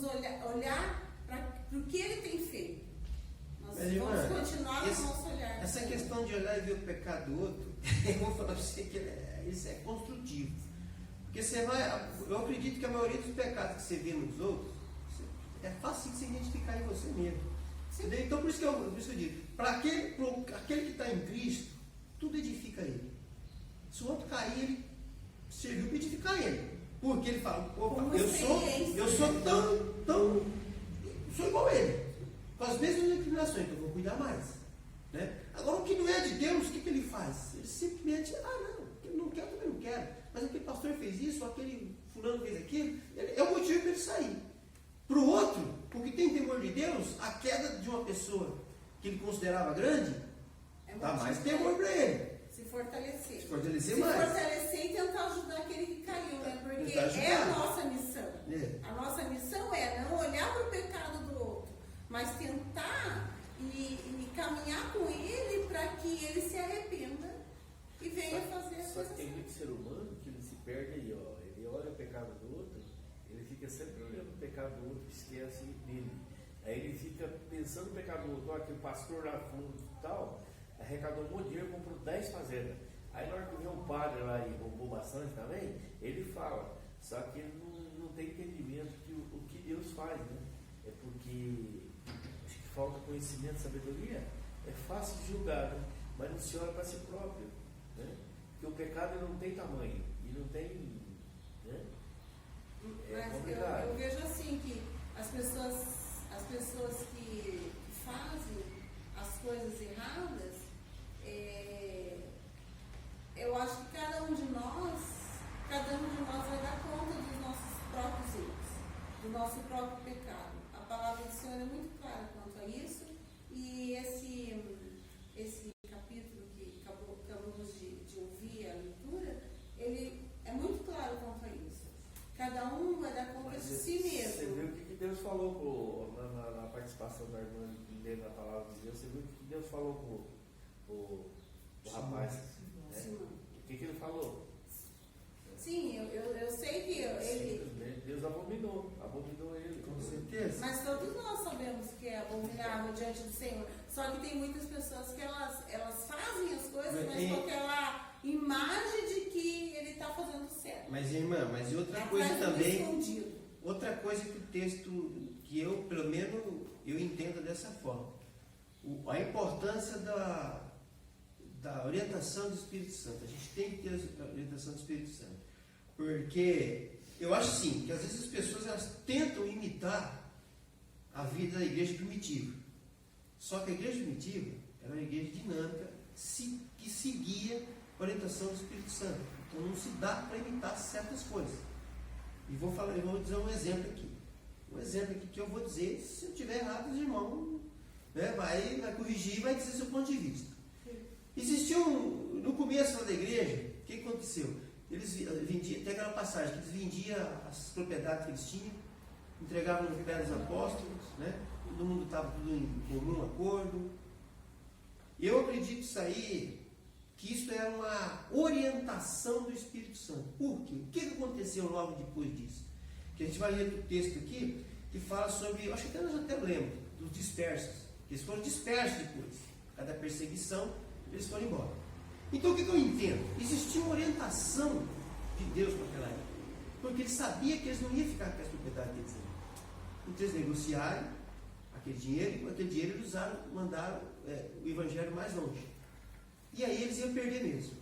olhar para o que ele tem feito. Nós vamos continuar no nosso olhar. Essa questão de olhar e ver o pecado do outro, eu vou falar para você que isso é construtivo. Porque você vai, eu acredito que a maioria dos pecados que você vê nos outros, é fácil de se identificar em você mesmo. Entendeu? Então por isso que eu digo, para aquele que está em Cristo, tudo edifica ele. Se o outro cair, ele serviu para edificar ele. Porque ele fala, opa, eu sou sou igual a ele, com as mesmas inclinações, então eu vou cuidar mais. Né? Agora, o que não é de Deus, o que ele faz? Ele simplesmente, não, eu não quero, também não quero. Mas aquele pastor fez isso, aquele fulano fez aquilo, é o motivo para ele sair. Para o outro, porque tem temor de Deus, a queda de uma pessoa que ele considerava grande, dá mais temor para ele. Se fortalecer. Se fortalecer mais. Se fortalecer e tentar ajudar aquele que caiu, né? Porque é a nossa missão. A nossa missão é não olhar para o pecado do outro, mas tentar e caminhar com ele para que ele se arrependa e venha fazer as Só coisas. que tem muito ser humano que ele se perde aí, ó. Ele olha o pecado do outro, ele fica sempre olhando o pecado do outro, esquece dele. Aí ele fica pensando no pecado do outro, ó, que o pastor lá fundo e tal, arrecadou um monte de dinheiro, comprou 10 fazendas. Aí na hora que vem um padre lá e roubou bastante também, ele fala. Só que ele não tem entendimento que o que Deus faz, né? É porque acho que falta conhecimento, sabedoria. É fácil de julgar, né? Mas não se olha para si próprio, né? Porque o pecado ele não tem tamanho e não tem, né? É complicado. Eu vejo assim que as pessoas que fazem as coisas erradas, eu acho que cada um de nós vai dar conta dos nossos próprios erros, do nosso próprio pecado. A palavra do Senhor é muito clara quanto a isso, e esse capítulo que acabamos de ouvir a leitura, ele é muito claro quanto a isso. Cada um vai dar conta de si mesmo. Você viu o que Deus falou na participação da irmã lendo a palavra de Deus? Você viu o que Deus falou com o rapaz? Né? O que ele falou? Sim, eu sei que ele... Deus abominou ele. Com certeza. Mas todos nós sabemos que é abominável diante do Senhor. Só que tem muitas pessoas que elas fazem as coisas, mas com aquela imagem de que ele está fazendo certo. Mas irmã, e outra coisa também, outra coisa que o texto, que eu, pelo menos, eu entendo dessa forma. A importância da orientação do Espírito Santo. A gente tem que ter a orientação do Espírito Santo. Porque eu acho sim, que às vezes as pessoas elas tentam imitar a vida da igreja primitiva. Só que a igreja primitiva era uma igreja dinâmica que seguia a orientação do Espírito Santo. Então não se dá para imitar certas coisas. E eu vou dizer um exemplo aqui. Um exemplo aqui que eu vou dizer, se eu estiver errado, os irmãos, né, vai corrigir e vai dizer seu ponto de vista. Existiu no começo da igreja, o que aconteceu? Eles vendiam, tem aquela passagem que eles vendiam as propriedades que eles tinham, entregavam nos pés dos apóstolos, né? Todo mundo estava tudo em comum acordo. Eu acredito isso aí, que isso era uma orientação do Espírito Santo. Por quê? O que aconteceu logo depois disso? Que a gente vai ler o texto aqui, que fala sobre, eu acho que nós até lembro, dos dispersos. Eles foram dispersos depois. Cada perseguição, eles foram embora. Então o que eu entendo? Existia uma orientação de Deus para aquela época. Porque ele sabia que eles não iam ficar com as propriedades deles. Então eles negociaram aquele dinheiro, e com aquele dinheiro eles mandaram o evangelho mais longe. E aí eles iam perder mesmo.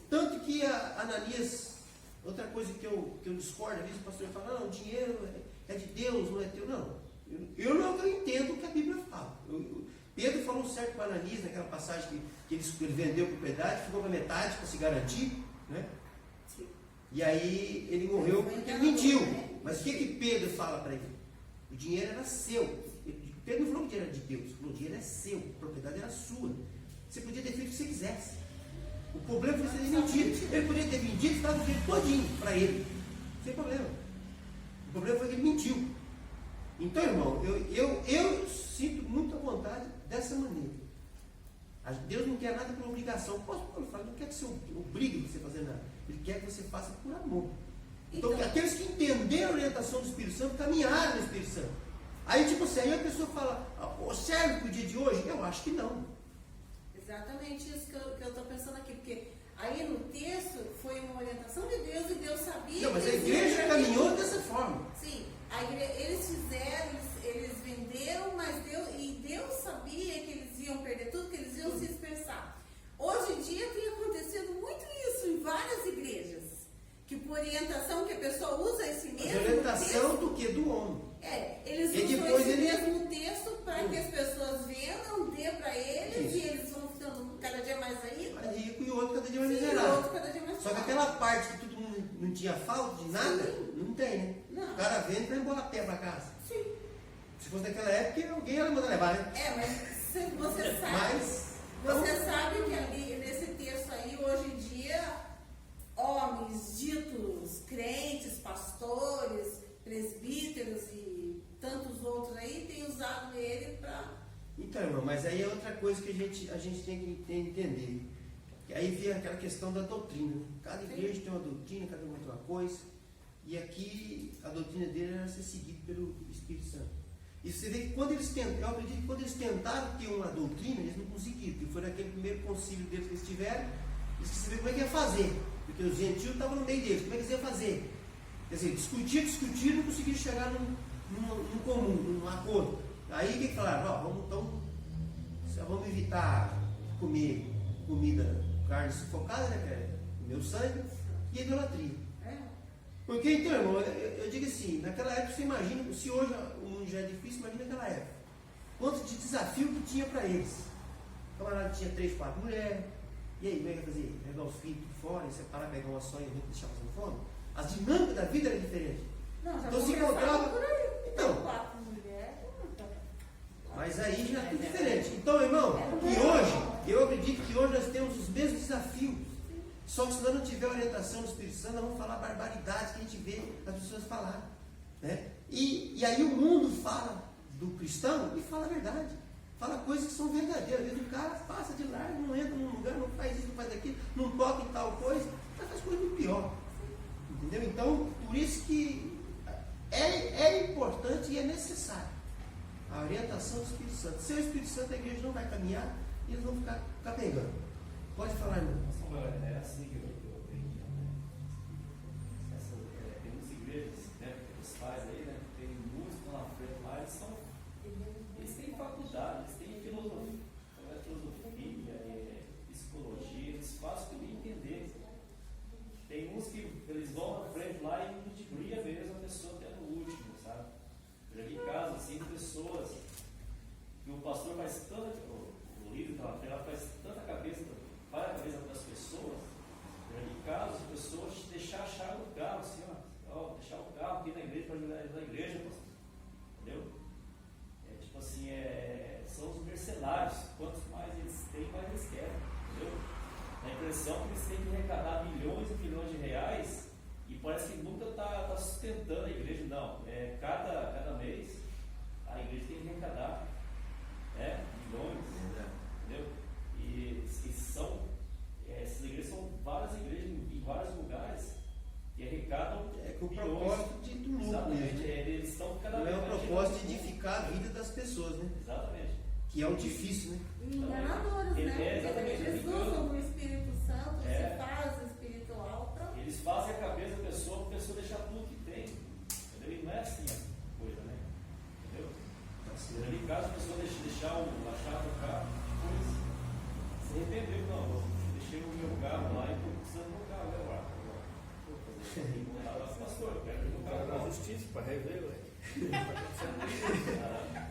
Tanto que Ananias, outra coisa que eu discordo, às vezes o pastor fala, não, o dinheiro é de Deus, não é teu. Não, eu não entendo o que a Bíblia fala. Pedro falou certo para Ananias naquela passagem que ele vendeu a propriedade, ficou para metade para se garantir, né? Sim. E aí ele morreu porque ele mentiu. Mas o que Pedro fala para ele? O dinheiro era seu. Pedro não falou que o dinheiro era de Deus, falou que o dinheiro é seu, a propriedade era sua. Você podia ter feito o que você quisesse. O problema foi você ter mentido. Ele podia ter vendido e dado o dinheiro todinho para ele, sem problema. O problema foi que ele mentiu. Então, irmão, eu sinto muita vontade dessa maneira. Deus não quer nada por obrigação. Paulo fala, não quer que você obrigue você a fazer nada. Ele quer que você faça por amor. Então, aqueles que entenderam a orientação do Espírito Santo, caminharam no Espírito Santo. Aí, tipo assim, aí a pessoa fala, serve para o dia de hoje? Eu acho que não. Exatamente isso que eu estou pensando aqui, porque aí no texto foi uma orientação de Deus e Deus sabia. Não, mas a que igreja caminhou dessa forma. Sim, eles fizeram, eles venderam, mas Deus sabia que eles iam perder tudo, que eles iam se dispersar. Hoje em dia tem acontecido muito isso em várias igrejas, que por orientação que a pessoa usa esse mesmo Mas orientação texto, do que? Do homem. eles E usam depois esse ele- mesmo texto para que as pessoas vendam, dê para eles, Isso. e eles vão ficando cada dia mais ricos. Mais rico e o outro cada dia mais Sim, o miserável. outro cada dia mais Só que pobre. aquela parte que todo mundo não tinha falta de nada, Sim. não tem, né? Não. O cara vende para embora a pé para casa. Sim. Se fosse naquela época, alguém ia mandar levar, né? Mas você sabe. Mas, Você sabe que ali, nesse texto aí, hoje em dia, homens ditos crentes, pastores, presbíteros e tantos outros aí têm usado ele para. então, irmão, mas aí é outra coisa que a gente tem que entender. E aí vem aquela questão da doutrina, né? Cada igreja tem uma doutrina, cada uma tem uma coisa. E aqui a doutrina dele era ser seguida pelo Espírito Santo. E você vê que quando eles tentaram, eu acredito que quando eles tentaram ter uma doutrina, eles não conseguiram, porque foi naquele primeiro concílio deles que eles tiveram, eles queriam saber como é que ia fazer, porque os gentios estavam no meio deles, como é que eles iam fazer? Quer dizer, discutir, não conseguiram chegar num comum, num acordo. Aí o que falaram? Vamos evitar comer comida, carne sufocada, né, que é comer o sangue, e a idolatria. Porque então, irmão, eu digo assim, naquela época você imagina, se hoje o mundo já é difícil, imagina naquela época. Quanto de desafio que tinha para eles. O camarada tinha 3, 4 mulheres, e aí, como é que ia fazer? Pegar os filhos de fora, separar, pegar uma só e deixar passando fome? As dinâmicas da vida eram diferentes. Não, já Então se começava encontrava. por aí. Então, 4 mulheres. mas aí já é tudo diferente. Então, irmão, e hoje, eu acredito que hoje nós temos os mesmos desafios. Só que se nós não tiver orientação do Espírito Santo, nós vamos falar barbaridades que a gente vê as pessoas falar. Né? E aí o mundo fala do cristão e fala a verdade. Fala coisas que são verdadeiras. Às vezes o cara passa de lá, não entra num lugar, não faz isso, não faz aquilo, não toca em tal coisa, mas faz coisa muito pior. Entendeu? Então, por isso que é importante e é necessário a orientação do Espírito Santo. Sem o Espírito Santo, a igreja não vai caminhar e eles vão ficar pegando. Pode falar, irmão. É assim que eu aprendi, né? Tem muitas igrejas, né? Os pais aí, né? Tem muitos que estão na frente lá, eles têm faculdade, eles têm filosofia, psicologia, eles fazem tudo entender. Tem uns que eles vão na frente lá e multiplica mesmo a pessoa até no último, sabe? Eu já vi casos assim de pessoas que o pastor faz tanta, o líder está na frente, ela faz tanta cabeça, vai a cabeça das pessoas. Eu já vi casos de pessoas deixar a chave do carro, assim, ó, deixar o carro aqui na igreja para ajudar na igreja, pastor. Entendeu? Tipo assim, são os mercenários. Quanto mais eles têm, mais eles querem. Entendeu? A impressão que eles têm que arrecadar milhões e milhões de reais e parece que nunca está sustentando a igreja. Não, cada mês a igreja tem que arrecadar milhões, entendeu? E essas igrejas são várias igrejas em vários lugares que arrecadam Com o milhões. propósito do lucro Exatamente, mesmo. eles estão cada Não vez é o mais propósito de cheios de edificar a vida das pessoas, né? Exatamente. Que é o difícil, né? E enganadores, né? Exatamente. Eles usam o Espírito Santo, É. você faz espiritual para. Eles fazem a cabeça da pessoa para a pessoa deixar tudo que tem. Entendeu? E não é assim a coisa, né? Entendeu? Ali, caso a pessoa deixar a chave do carro, depois se arrependeu, não, eu deixei o meu carro lá e estou precisando do carro agora. Pastor, eu quero ir no carro Na lá. justiça, para rever, ué.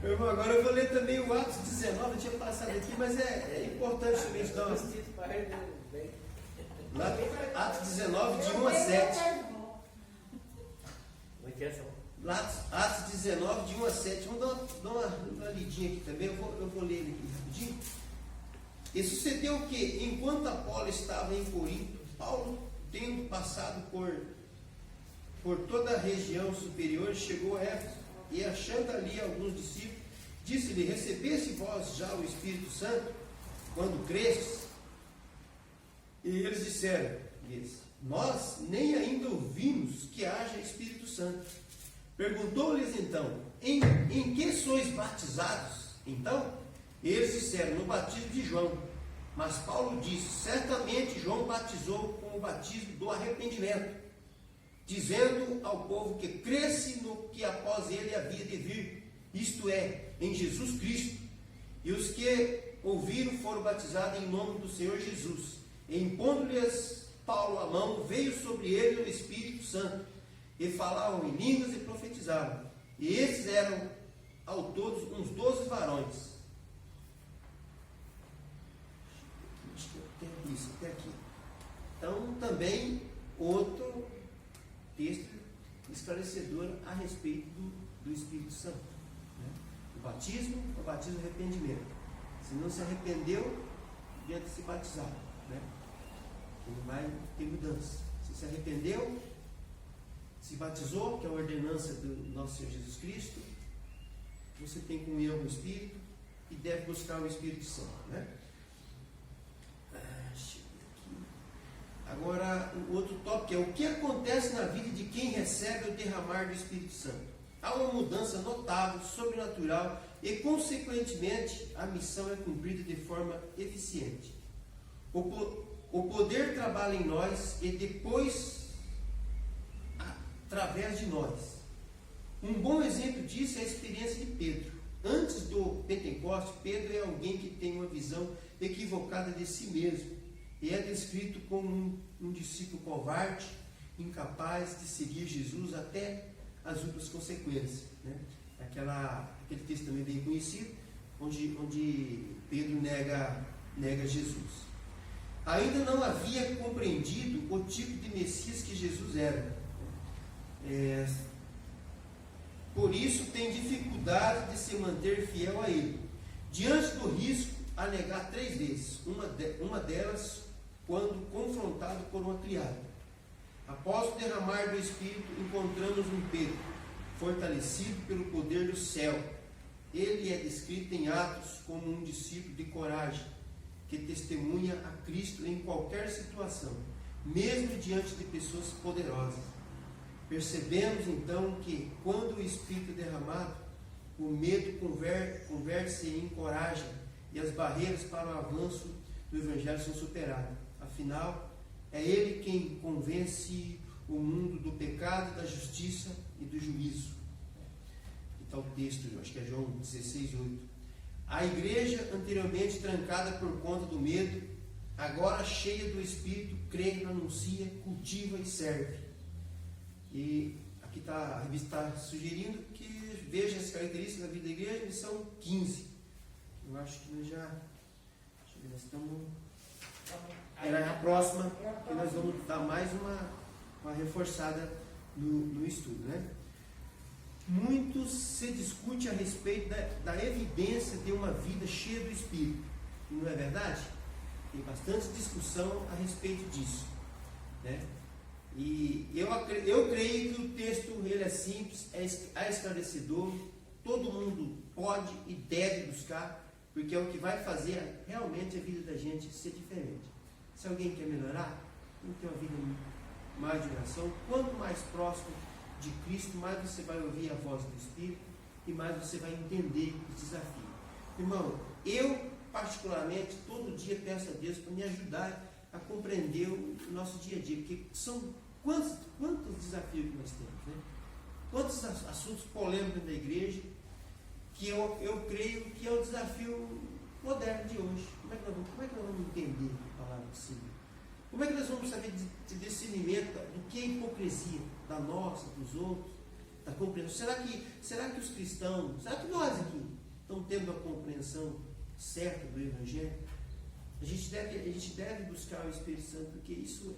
Meu irmão, agora eu vou ler também o Atos 19, eu tinha passado aqui, mas é importante também estudar uma... Justiça para rever, bem. Lá, Atos 19, de 1 a 7. Como é que é essa? Lá, Atos 19, de 1 a 7. Vamos dar uma lidinha aqui também, eu vou ler ele aqui rapidinho. E sucedeu o que, enquanto Apolo estava em Corinto, Paulo, tendo passado por toda a região superior, chegou a Éfeso, e achando ali alguns discípulos, Disse-lhe: recebeste vós já o Espírito Santo quando crestes? E eles disseram-lhes: nós nem ainda ouvimos que haja Espírito Santo. Perguntou-lhes então: em que sois batizados? Então, eles disseram: no batismo de João. Mas Paulo disse: certamente João batizou com o batismo do arrependimento, dizendo ao povo que cresce no que após ele havia de vir, isto é, em Jesus Cristo. E os que ouviram foram batizados em nome do Senhor Jesus. E impondo-lhes Paulo a mão, veio sobre ele o Espírito Santo, e falavam em línguas e profetizavam. E esses eram ao todos uns 12 varões. Acho que eu tenho isso até aqui. Então, também outro texto esclarecedor a respeito do Espírito Santo. Né? O batismo e arrependimento. Se não se arrependeu, deve se batizar. Né? Ele vai ter mudança. Se arrependeu, se batizou, que é a ordenança do nosso Senhor Jesus Cristo, você tem comunhão com o Espírito e deve buscar o Espírito Santo. Né? Deixa eu ver aqui. Agora, o outro tópico é o que acontece na vida de quem recebe o derramar do Espírito Santo. Há uma mudança notável, sobrenatural e, consequentemente, a missão é cumprida de forma eficiente. O poder trabalha em nós e depois através de nós. Um bom exemplo disso é a experiência de Pedro. Antes do Pentecostes, Pedro é alguém que tem uma visão equivocada de si mesmo e é descrito como um discípulo covarde, incapaz de seguir Jesus até as últimas consequências. Né? Aquele texto também bem conhecido, onde Pedro nega Jesus. Ainda não havia compreendido o tipo de Messias que Jesus era. Por isso tem dificuldade de se manter fiel a ele. Diante do risco a negar 3 vezes, uma delas quando confrontado por uma criada. Após o derramar do Espírito, encontramos um Pedro, fortalecido pelo poder do céu. Ele é descrito em Atos como um discípulo de coragem, que testemunha a Cristo em qualquer situação, mesmo diante de pessoas poderosas. Percebemos então que, quando o Espírito é derramado, o medo converte-se em coragem e as barreiras para o avanço do Evangelho são superadas. Afinal, é Ele quem convence o mundo do pecado, da justiça e do juízo. Que tal o texto, acho que é João 16:8. A igreja, anteriormente trancada por conta do medo, agora cheia do Espírito, crê, anuncia, cultiva e serve. E aqui a revista está sugerindo que veja as características da vida da igreja, lição 15. Eu acho que nós já. Deixa eu ver, nós estamos. Era a próxima, que nós vamos dar mais uma reforçada no estudo. Né? Muito se discute a respeito da evidência de uma vida cheia do Espírito. Não é verdade? Tem bastante discussão a respeito disso. Né? E eu creio que o texto ele é simples, é esclarecedor, todo mundo pode e deve buscar, porque é o que vai fazer realmente a vida da gente ser diferente. Se alguém quer melhorar, tem que ter uma vida mais de oração. Quanto mais próximo de Cristo, mais você vai ouvir a voz do Espírito e mais você vai entender os desafios. Irmão, eu particularmente todo dia peço a Deus para me ajudar a compreender o nosso dia a dia, porque são quantos desafios que nós temos, né? Quantos assuntos polêmicos da igreja que eu creio que é o desafio moderno de hoje. Como é que nós vamos entender a palavra do Senhor? Como é que nós vamos saber de discernimento do que é hipocrisia, da nossa, dos outros, da compreensão? Será que os cristãos, será que nós aqui estamos tendo a compreensão certa do Evangelho? A gente deve buscar o Espírito Santo, porque isso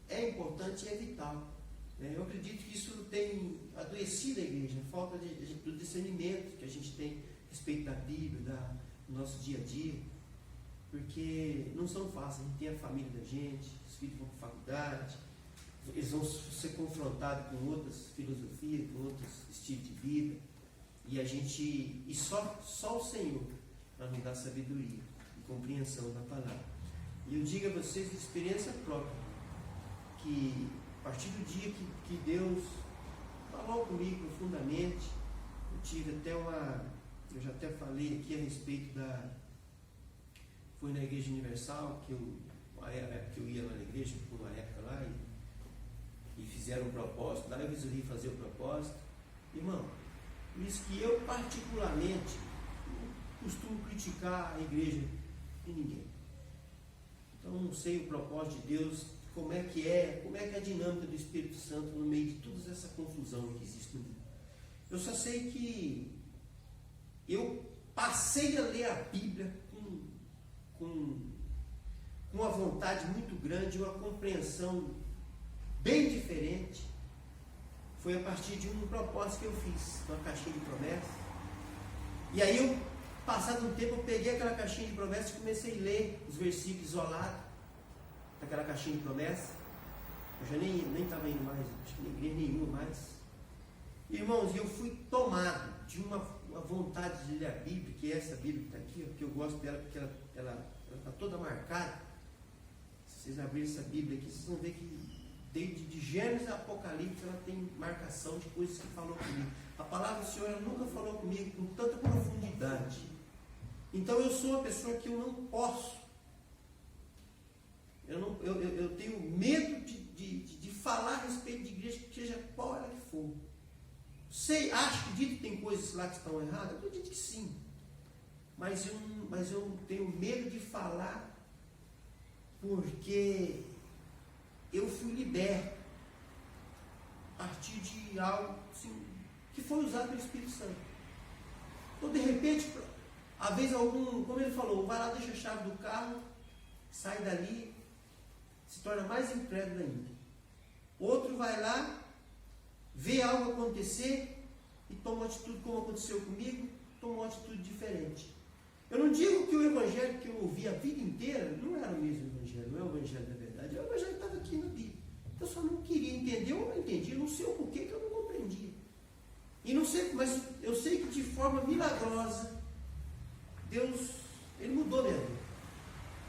é importante e é vital. Eu acredito que isso tem adoecido a igreja, a falta do discernimento que a gente tem a respeito da Bíblia, do nosso dia a dia, porque não são fáceis. A gente tem a família da gente, os filhos vão para a faculdade, eles vão ser confrontados com outras filosofias, com outros estilos de vida, E só o Senhor para nos dar sabedoria e compreensão da palavra. E eu digo a vocês de experiência própria, que a partir do dia que Deus falou comigo profundamente, eu tive até eu já até falei aqui a respeito foi na Igreja Universal, que eu ia lá na igreja por uma época lá, e fizeram um propósito, lá eu resolvi fazer o propósito. Irmão, isso que eu particularmente não costumo criticar a igreja de ninguém. Então não sei o propósito de Deus, como é que é a dinâmica do Espírito Santo no meio de toda essa confusão que existe no mundo. Eu só sei que eu passei a ler a Bíblia com uma vontade muito grande, uma compreensão bem diferente. Foi a partir de um propósito que eu fiz, uma caixinha de promessas. E aí, passado um tempo, eu peguei aquela caixinha de promessas e comecei a ler os versículos isolados daquela caixinha de promessas. Eu já nem estava indo mais, acho que nem igreja nenhuma mais. Irmãos, eu fui tomado de uma vontade de ler a Bíblia, que é essa Bíblia que está aqui, porque eu gosto dela, porque ela está toda marcada. Se vocês abrirem essa Bíblia aqui, vocês vão ver que desde de Gênesis a Apocalipse ela tem marcação de coisas que falou comigo. A palavra do Senhor ela nunca falou comigo com tanta profundidade. Então eu sou uma pessoa que eu não posso. Eu tenho medo de falar a respeito de igreja, seja qual ela que for. Acredito que tem coisas lá que estão erradas, eu acredito que sim. Mas eu tenho medo de falar porque eu fui liberto a partir de algo assim, que foi usado pelo Espírito Santo. Então, de repente, às vezes como ele falou, vai lá, deixa a chave do carro, sai dali, se torna mais incrédulo ainda. Outro vai lá, vê algo acontecer e toma uma atitude como aconteceu comigo, toma uma atitude diferente. Eu não digo que o evangelho que eu ouvi a vida inteira não era o mesmo evangelho, não é o evangelho da verdade, é o evangelho que estava aqui na Bíblia. Eu só não queria entender, eu não entendi, eu não sei o porquê que eu não compreendia. E não sei, mas eu sei que de forma milagrosa, Deus, Ele mudou minha vida.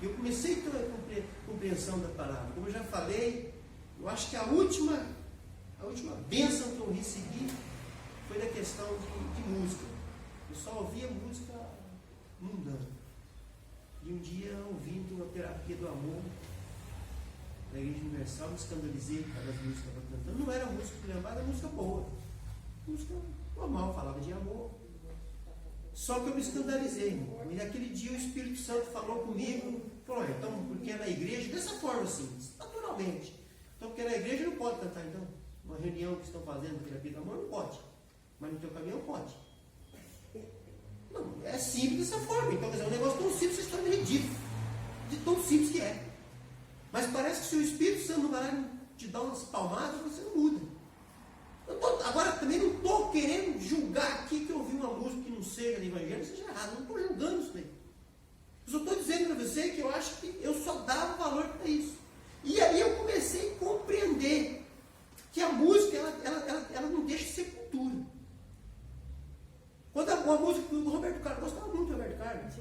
Eu comecei a ter uma compreensão da palavra. Como eu já falei, eu acho que a última bênção que eu recebi foi na questão de música. Eu só ouvia música mundana. E um dia, ouvindo a terapia do amor da Igreja Universal, me escandalizei por causa das músicas que eu estava cantando. Não era música que lembrava, era música boa. Música normal, falava de amor. Só que eu me escandalizei, irmão. E naquele dia o Espírito Santo falou comigo, falou, então, porque é na igreja, dessa forma assim, naturalmente. Então, porque é na igreja não pode cantar, então. Uma reunião que estão fazendo terapia do amor não pode. Mas no teu caminhão pode. Não, é simples dessa forma. Então, quer dizer, é um negócio tão simples, vocês estão ridículos. De tão simples que é. Mas parece que se o Espírito Santo não vai lá te dar umas palmadas, você não muda. Agora, também não estou querendo julgar aqui que eu ouvi uma música que não seja do Evangelho, seja errado. Não estou julgando isso daí. Eu só estou dizendo para você que eu acho que eu só dava valor para isso. E aí eu comecei a compreender que a música, ela não deixa de ser cultura. Quando uma música do Roberto Carlos, gostava muito do Roberto Carlos,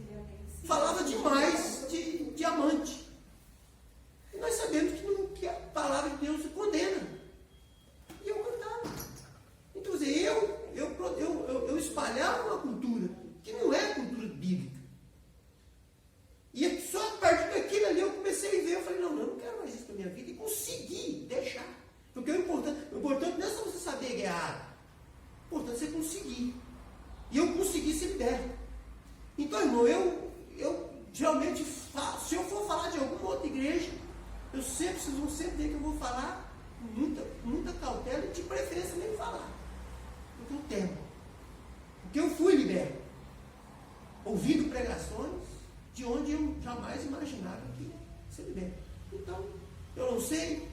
falava demais de diamante. E nós sabemos que a palavra de Deus condena. E eu cantava. Então, quer dizer, eu espalhava uma cultura que não é cultura bíblica. E só a partir daquilo ali eu comecei a ver, eu falei, não, eu não quero mais isso na minha vida. E consegui deixar. Porque o importante não é só você saber guerrear. O importante é você conseguir. E eu consegui ser liberto. Então, irmão, eu geralmente, se eu for falar de alguma outra igreja, vocês vão sempre ver que eu vou falar com muita cautela e de preferência nem falar. Porque eu temo. Porque eu fui liberto. Ouvindo pregações de onde eu jamais imaginava que ia ser liberto. Então, eu não sei.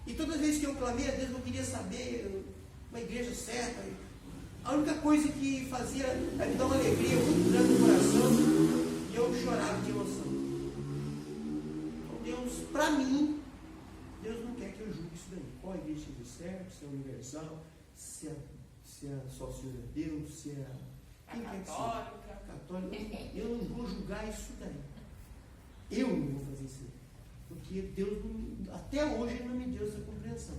E todas as vezes que eu clamei a Deus, eu queria saber uma igreja certa. A única coisa que fazia era me dar uma alegria muito grande no coração e eu chorava de emoção. Então Deus, para mim, Deus não quer que eu julgue isso daí. Qual a igreja é certa, se é universal, se se é só o Senhor é Deus, se é quem quer que seja. Católica. Católico. Eu não vou julgar isso daí. Eu não vou fazer isso. Porque Deus, até hoje, Ele não me deu essa compreensão.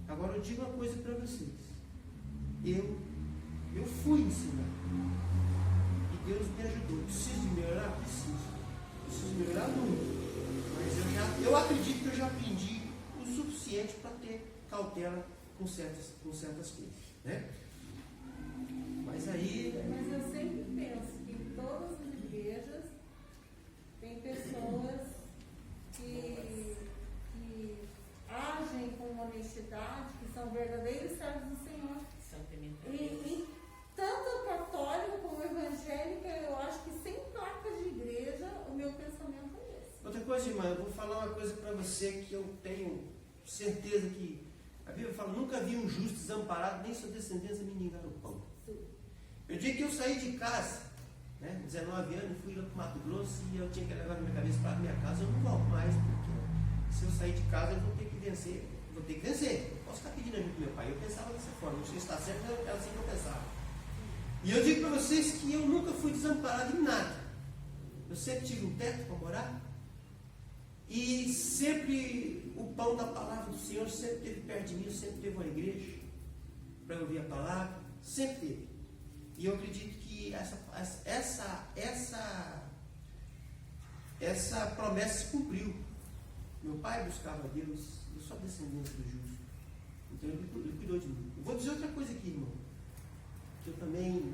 Agora eu digo uma coisa para vocês. Eu fui ensinar. E Deus me ajudou. Preciso de melhorar? Preciso melhorar muito. Mas eu acredito que eu já aprendi o suficiente para ter cautela com certas coisas. Né? Mas eu sempre penso que em todas as igrejas tem pessoas que agem com honestidade, que são verdadeiros servos do Senhor. São Pimentel. E tanto católico como evangélica, eu acho que sem placa de igreja, o meu pensamento é esse. outra coisa, irmã, eu vou falar uma coisa para você que eu tenho certeza que a Bíblia fala, nunca vi um justo desamparado, nem sua descendência mendigar o pão. Eu digo que eu saí de casa, né, 19 anos, fui lá para o Mato Grosso e eu tinha que levar minha cabeça para a minha casa, eu não volto mais, porque se eu sair de casa eu vou ter que vencer. Não posso ficar pedindo ajuda do meu pai. Eu pensava dessa forma, não sei se está certo, mas era assim que eu pensava. E eu digo para vocês que eu nunca fui desamparado em nada. Eu sempre tive um teto para morar. E sempre o pão da palavra do Senhor sempre teve perto de mim, sempre teve uma igreja para ouvir a palavra, sempre teve. E eu acredito que essa promessa se cumpriu. Meu pai buscava a Deus, eu sou descendente do justo. Então ele cuidou de mim. Eu vou dizer outra coisa aqui, irmão. Que eu também.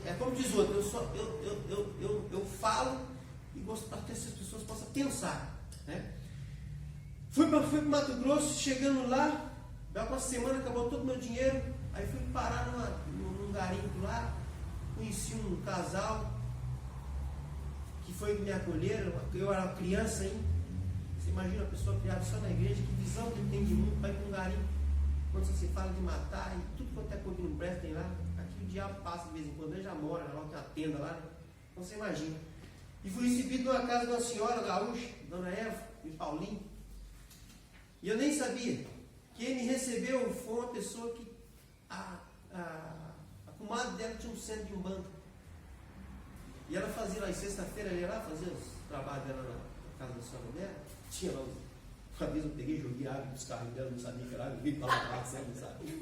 É como diz outro, eu falo e gosto para que essas pessoas possam pensar. Né? Fui para o Mato Grosso, chegando lá, dá uma semana, acabou todo o meu dinheiro, aí fui parar num garimpo lá, conheci um casal que foi me acolher, eu era uma criança ainda. Você imagina uma pessoa criada só na igreja, que visão que tem de mundo, vai para um garimpo, quando você fala de matar, e tudo quanto é coisa que não presta tem lá, aqui o diabo passa de vez em quando, ele já mora, lá tem uma tenda lá, né? Então você imagina. E fui recebido numa casa de uma senhora gaúcha, Dona Eva e Paulinho. E eu nem sabia. Quem me recebeu foi uma pessoa que a comadre dela tinha um centro de umbanda. E ela fazia lá, em sexta-feira, ela ia lá fazer os trabalhos dela na casa da senhora dela. Tinha lá, uma vez eu peguei, joguei água dos carros dela, não sabia que era água, vim para lá, não sabia.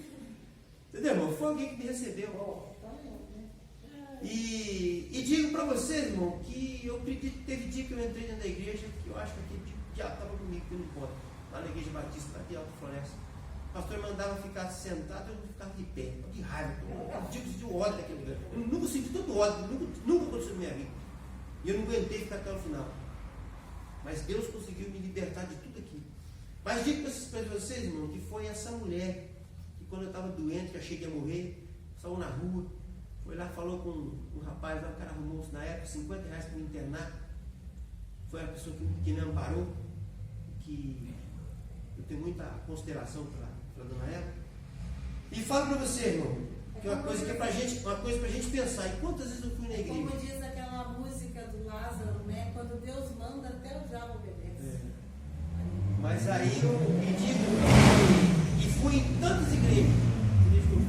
Entendeu, irmão? Foi alguém que me recebeu. E digo para vocês, irmão, que eu acredito que teve dia que eu entrei dentro da igreja, que eu acho que aquele dia o diabo estava comigo pelo ponto, lá na igreja batista, lá de Alto Floresta. O pastor mandava ficar sentado, eu ficava de pé, de raiva, eu digo de ódio daquele lugar. Eu nunca senti tanto ódio, nunca aconteceu na minha vida. E eu não aguentei ficar até o final. Mas Deus conseguiu me libertar de tudo aquilo. Mas digo para vocês, irmão, que foi essa mulher, que quando eu estava doente, que achei que ia morrer, saiu na rua, foi lá, falou com um rapaz lá, o cara arrumou na época R$50 para me internar. Foi a pessoa que me amparou, que eu tenho muita consideração para a dona Eva. E falo para você, irmão, que é uma coisa que é pra gente pensar. E quantas vezes eu fui na igreja? Como diz aquela música do Lázaro, né? Quando Deus manda, até o diabo obedece. Mas aí eu me digo, e fui em tantas igrejas que eu fui.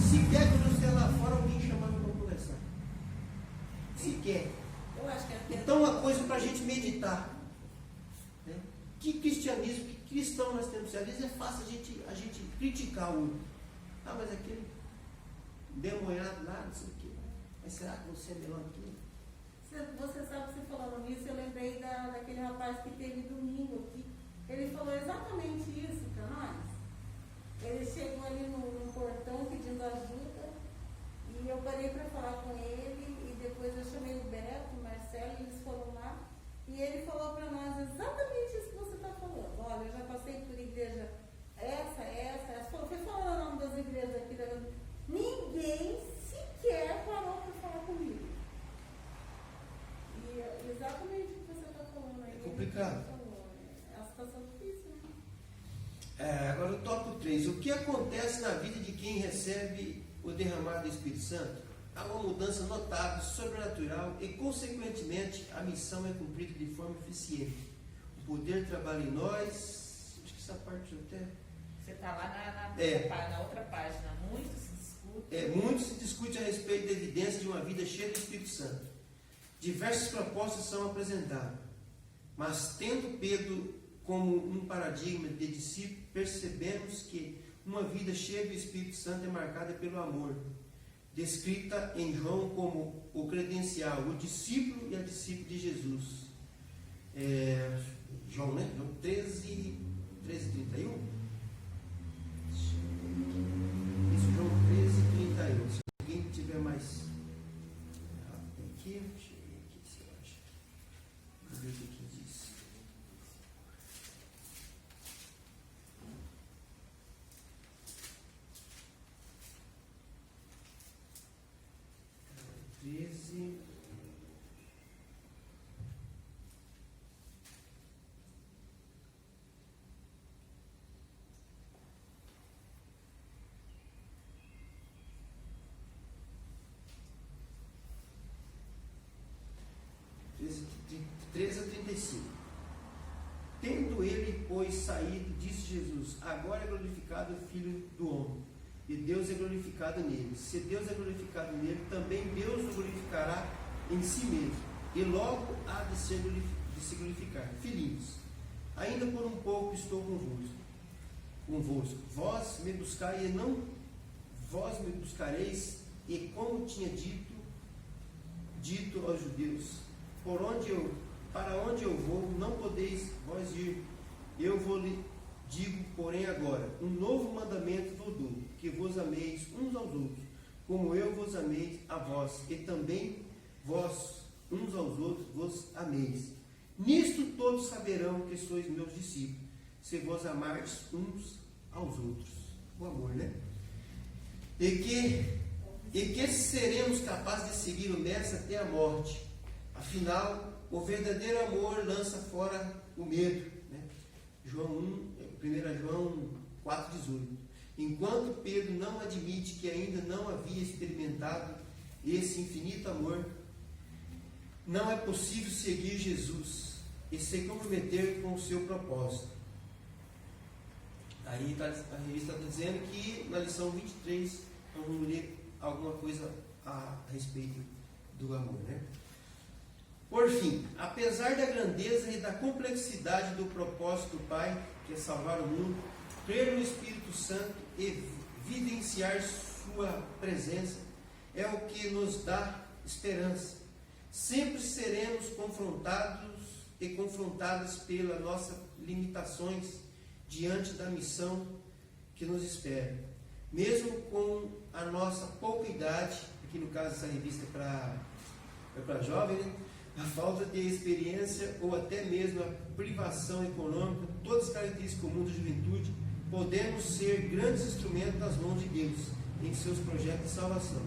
Sequer quando eu saí lá fora, alguém chamava para conversar. Sequer. Eu acho que é Então, uma coisa para a gente meditar. Né? Que cristianismo, que cristão nós temos? Às vezes é fácil a gente criticar o outro. Ah, mas aquele demonhado lá, não sei o quê. Mas será que você é melhor que ele? Você sabe, você falando nisso, eu lembrei daquele rapaz que teve domingo aqui. Ele falou exatamente isso para nós. Ele chegou ali no portão pedindo ajuda e eu parei para falar com ele e depois eu chamei o Beto, o Marcelo, e eles foram lá e ele falou para nós exatamente isso que você está falando. Olha, eu já passei por igreja essa. Foi falando o nome das igrejas aqui. Ninguém sequer parou para falar comigo. E é exatamente o que você está falando aí. É complicado. É uma situação difícil, né? Agora o tópico 3. O que acontece na vida de quem recebe o derramar do Espírito Santo? Há uma mudança notável, sobrenatural e, consequentemente, a missão é cumprida de forma eficiente. O poder trabalha em nós. Acho que essa parte até... Você está lá na outra página. Muitos Muito se discute a respeito da evidência de uma vida cheia do Espírito Santo. Diversas propostas são apresentadas, mas tendo Pedro como um paradigma de discípulo, percebemos que uma vida cheia do Espírito Santo é marcada pelo amor, descrita em João como o credencial, o discípulo e a discípula de Jesus. João, né? João 13, 31. Isso, João 13, 31. Se alguém tiver mais rápido aqui, cheguei aqui, se eu acho. Vamos ver o que diz. Treze. A 35. Tendo ele, pois, saído, disse Jesus: agora é glorificado o Filho do Homem, e Deus é glorificado nele. Se Deus é glorificado nele, também Deus o glorificará em si mesmo, e logo há de se glorificar. Filhinhos, ainda por um pouco estou convosco. Vós me buscai e não vós me buscareis, e como tinha dito aos judeus, para onde eu vou, não podeis vós ir. Eu vos digo, porém, agora, um novo mandamento vos dou, que vos ameis uns aos outros, como eu vos amei a vós, e também vós uns aos outros vos ameis. Nisto todos saberão que sois meus discípulos, se vos amardes uns aos outros. O amor, né? E que seremos capazes de seguir o Mestre até a morte. Afinal, o verdadeiro amor lança fora o medo. Né? 1 João 4,18. Enquanto Pedro não admite que ainda não havia experimentado esse infinito amor, não é possível seguir Jesus e se comprometer com o seu propósito. Aí a revista está dizendo que na lição 23 vamos ler alguma coisa a respeito do amor, né? Por fim, apesar da grandeza e da complexidade do propósito do Pai, que é salvar o mundo, crer no Espírito Santo e vivenciar sua presença é o que nos dá esperança. Sempre seremos confrontados e confrontadas pelas nossas limitações diante da missão que nos espera. Mesmo com a nossa pouca idade, aqui no caso essa revista é para jovem, né? A falta de experiência ou até mesmo a privação econômica, todas as características comuns da juventude, podemos ser grandes instrumentos das mãos de Deus em seus projetos de salvação.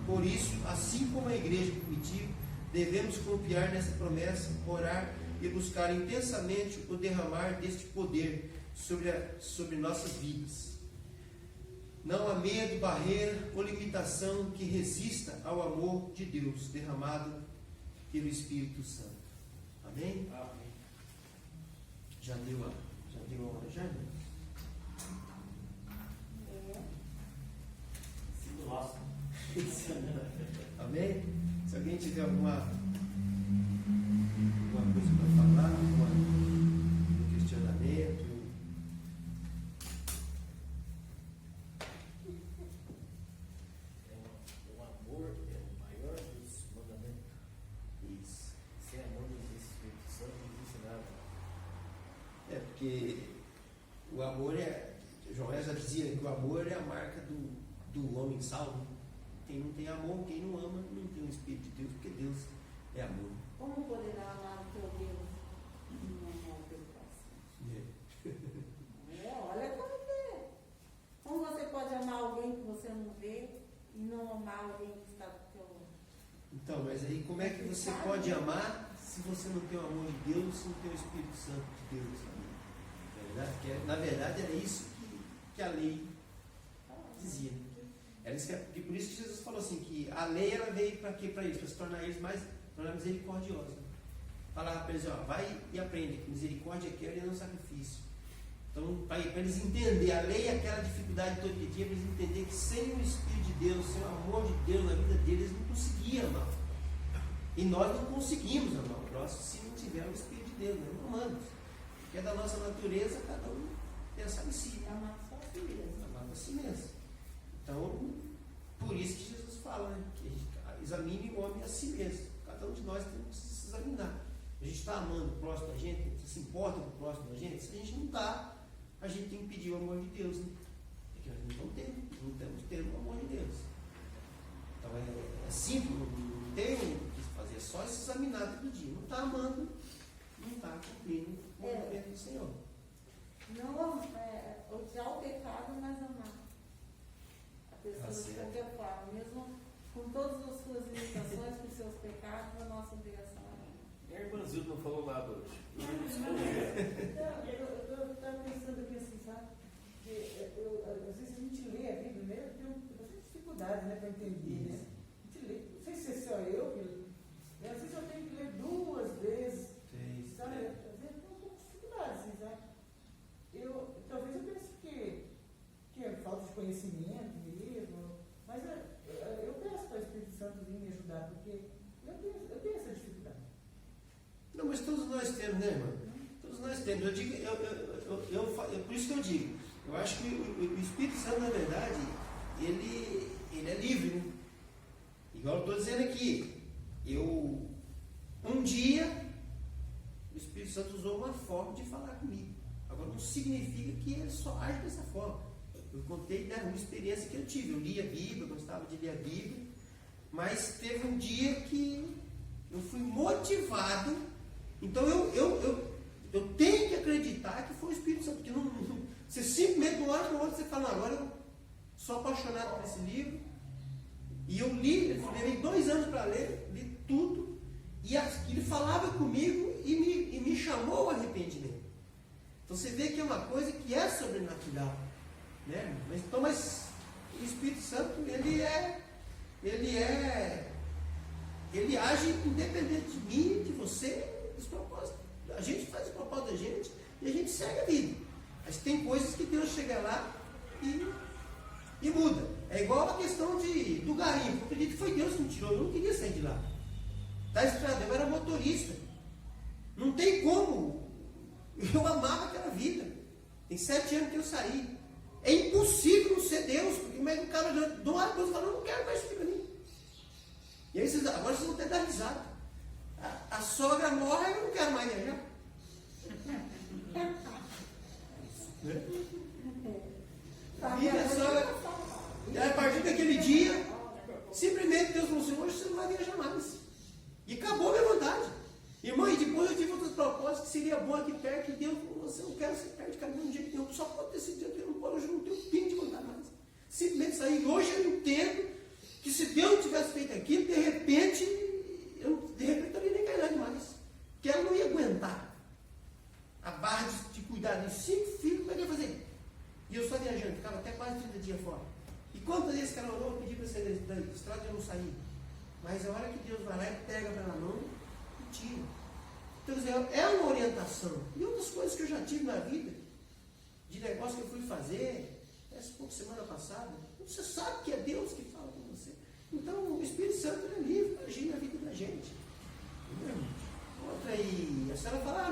Por isso, assim como a igreja primitiva, devemos confiar nessa promessa, orar e buscar intensamente o derramar deste poder sobre nossas vidas. Não há medo, barreira ou limitação que resista ao amor de Deus derramado pelo Espírito Santo. Amém? Amém. Já deu a hora, já? Sigo nosso. Amém? Se alguém tiver alguma coisa para falar, algum questionamento. O amor é o maior dos mandamentos. Isso. Sem amor não existe Espírito Santo, não existe nada. Porque o amor João já dizia que o amor é a marca do homem salvo. Quem não tem amor, quem não ama, não tem o Espírito de Deus, porque Deus é amor. Como poderá amar o teu Deus e não amar o teu próximo? Olha como é. Como você pode amar alguém que você não vê e não amar alguém que está do teu lado? Então, mas aí como é que você pode amar se você não tem o amor de Deus, se não tem o Espírito Santo de Deus? Na verdade era isso que a lei dizia. E por isso que Jesus falou assim, que a lei ela veio para quê? Para isso, para se tornar eles mais misericordiosos. Falava para eles, vai e aprende, que misericórdia quero e não sacrifício. Então, para eles entenderem, além daquela dificuldade todo dia, para eles entenderem que sem o Espírito de Deus, sem o amor de Deus na vida deles, eles não conseguiam amar. E nós não conseguimos amar o próximo se não tiver o Espírito de Deus, nós não amamos. Porque é da nossa natureza, cada um pensar em si. Amar só a si mesmo. Amar a si mesmo. Então, por isso que Jesus fala, né? Que a gente examine o homem a si mesmo. Cada um de nós temos que se examinar. A gente está amando o próximo da gente, se importa com o próximo da gente. Se a gente não está, a gente tem que pedir o amor de Deus, né? Porque nós não estamos tendo o amor de Deus. Então é simples, não tem o que fazer, é só se examinar todo dia. Não está amando, não está cumprindo o mandamento do Senhor. Não odiar o pecado, mas amar a pessoa Tá de certo. qualquer forma, mesmo com todas as suas limitações, com seus pecados, a nossa obrigação é amar. E a irmã Zilda não falou nada hoje. Eu estava pensando aqui assim, sabe? Que às vezes a gente lê a Bíblia, né? Eu tenho bastante dificuldade, né, para entender, né? A gente lê, não sei se é só eu, né? Às vezes eu tenho que ler 2 vezes, sabe? Às vezes eu tenho um pouco de dificuldade, assim, sabe? Talvez eu pense que é falta de conhecimento mesmo, mas eu peço para o Espírito Santo vir me ajudar, porque eu tenho essa dificuldade. Não, mas todos nós temos, né, irmão? Todos nós temos. Eu digo, por isso que eu digo, eu acho que o Espírito Santo, na verdade, ele é livre, né? Igual eu estou dizendo aqui, um dia, o Espírito Santo usou uma forma de falar comigo. Agora, não significa que ele só age dessa forma. Eu contei uma experiência que eu tive. Eu li a Bíblia, eu gostava de ler a Bíblia, mas teve um dia que eu fui motivado. Então, eu tenho que acreditar que foi o Espírito Santo, porque você simplesmente, de uma hora para outra, você fala, agora eu sou apaixonado por esse livro, e eu li, eu levei 2 anos para ler, li tudo, e ele falava comigo e me chamou ao arrependimento. Então, você vê que é uma coisa que é sobrenatural, né? Mas o Espírito Santo, ele age independente de mim, de você, dos propósitos. A gente faz o propósito da gente e a gente segue a vida. Mas tem coisas que Deus chega lá e muda. É igual a questão do garimpo. Eu acredito que foi Deus que me tirou, eu não queria sair de lá. Da estrada, eu era motorista. Não tem como. Eu amava aquela vida. Tem 7 anos que eu saí. É impossível não ser Deus, porque o cara de uma hora para outra fala, não quero mais isso para mim. E aí agora vocês vão ter que dar risada. A sogra morre, eu não quero mais viajar. A sogra, a partir daquele dia, simplesmente Deus falou assim, hoje você não vai viajar mais. E acabou a minha vontade. Irmã, e depois eu tive outros propósitos que seria bom aqui perto, e Deus falou, você não quer ser perto de caminho de jeito nenhum, só pode ter sido eu não posso, hoje eu não tenho um pingo de vontade mais. Simplesmente sair. Hoje eu entendo que se Deus não tivesse feito aquilo, de repente eu não ia nem cair lá demais. Porque ela não ia aguentar a barra de cuidar de 5 filhos, como é que ia fazer? E eu só viajando, ficava até quase 30 dias fora. E quantas vezes que ela orou, eu pedi para sair da estrada e eu não saí. Mas a hora que Deus vai lá e pega pela mão e tira. Então, quer dizer, é uma orientação. E outras coisas que eu já tive na vida, de negócio que eu fui fazer, essa pouco semana passada, você sabe que é Deus que fala com você. Então, o Espírito Santo é livre para agir na vida da gente. Entendeu? Outra aí, a senhora fala,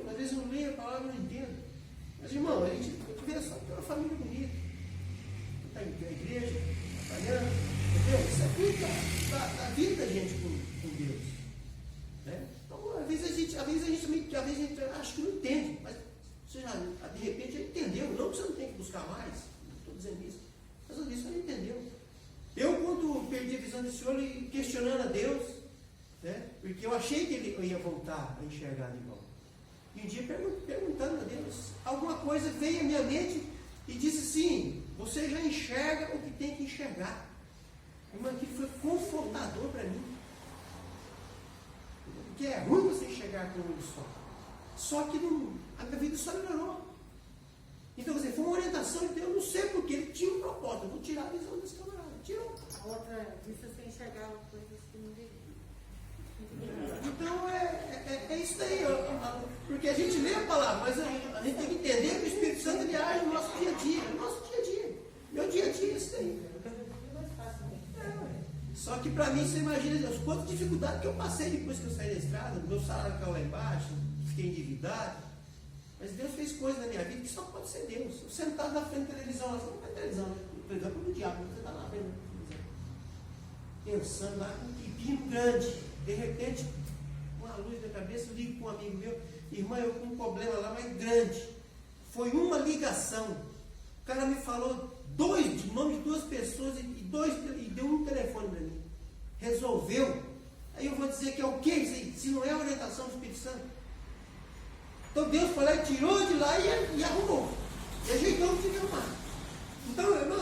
às vezes eu leio a palavra e não entendo. Mas, irmão, a gente vê só que é uma família bonita. Está na igreja, trabalhando, entendeu? Isso é fruto da vida da gente com Deus. Né? Então, às vezes a gente acha que não entende, mas você já, de repente, já entendeu. Não que você não tem que buscar mais, não estou dizendo isso, mas às vezes você não entendeu. Eu, quando perdi a visão desse olho, questionando a Deus, né? Porque eu achei que ele ia voltar a enxergar de volta. E um dia, perguntando a Deus, alguma coisa veio à minha mente e disse assim, você já enxerga o que tem que enxergar. Irmão, aquilo foi confortador para mim. Porque é ruim você enxergar com o olho só. Só que a minha vida só melhorou. Então, quer dizer, foi uma orientação, então eu não sei porque ele tinha um propósito. Eu vou tirar a visão desse camarada. Tirou. A outra disse você enxergava coisas que não devia. Então, é isso daí. Porque a gente lê a palavra, mas a gente tem que entender que o Espírito Santo ele age no nosso dia a dia. No nosso dia a dia. Meu dia a dia é isso daí. Só que para mim, você imagina as quantas dificuldades que eu passei depois que eu saí da estrada. Meu salário caiu lá embaixo, fiquei endividado. Mas Deus fez coisas na minha vida que só pode ser Deus. Eu sentado na frente da televisão, você não tem televisão, por exemplo, do diabo, você está na frente da televisão. Pensando lá com um pepino grande. De repente, uma luz na cabeça, eu ligo com um amigo meu, irmã, eu com um problema lá, mas grande. Foi uma ligação. O cara me falou de nome de duas pessoas e deu um telefone para mim. Resolveu. Aí eu vou dizer que é o quê? Se não é a orientação do Espírito Santo. Então Deus foi lá e tirou de lá e arrumou. E ajeitou o que tinha que arrumar. Então, irmão,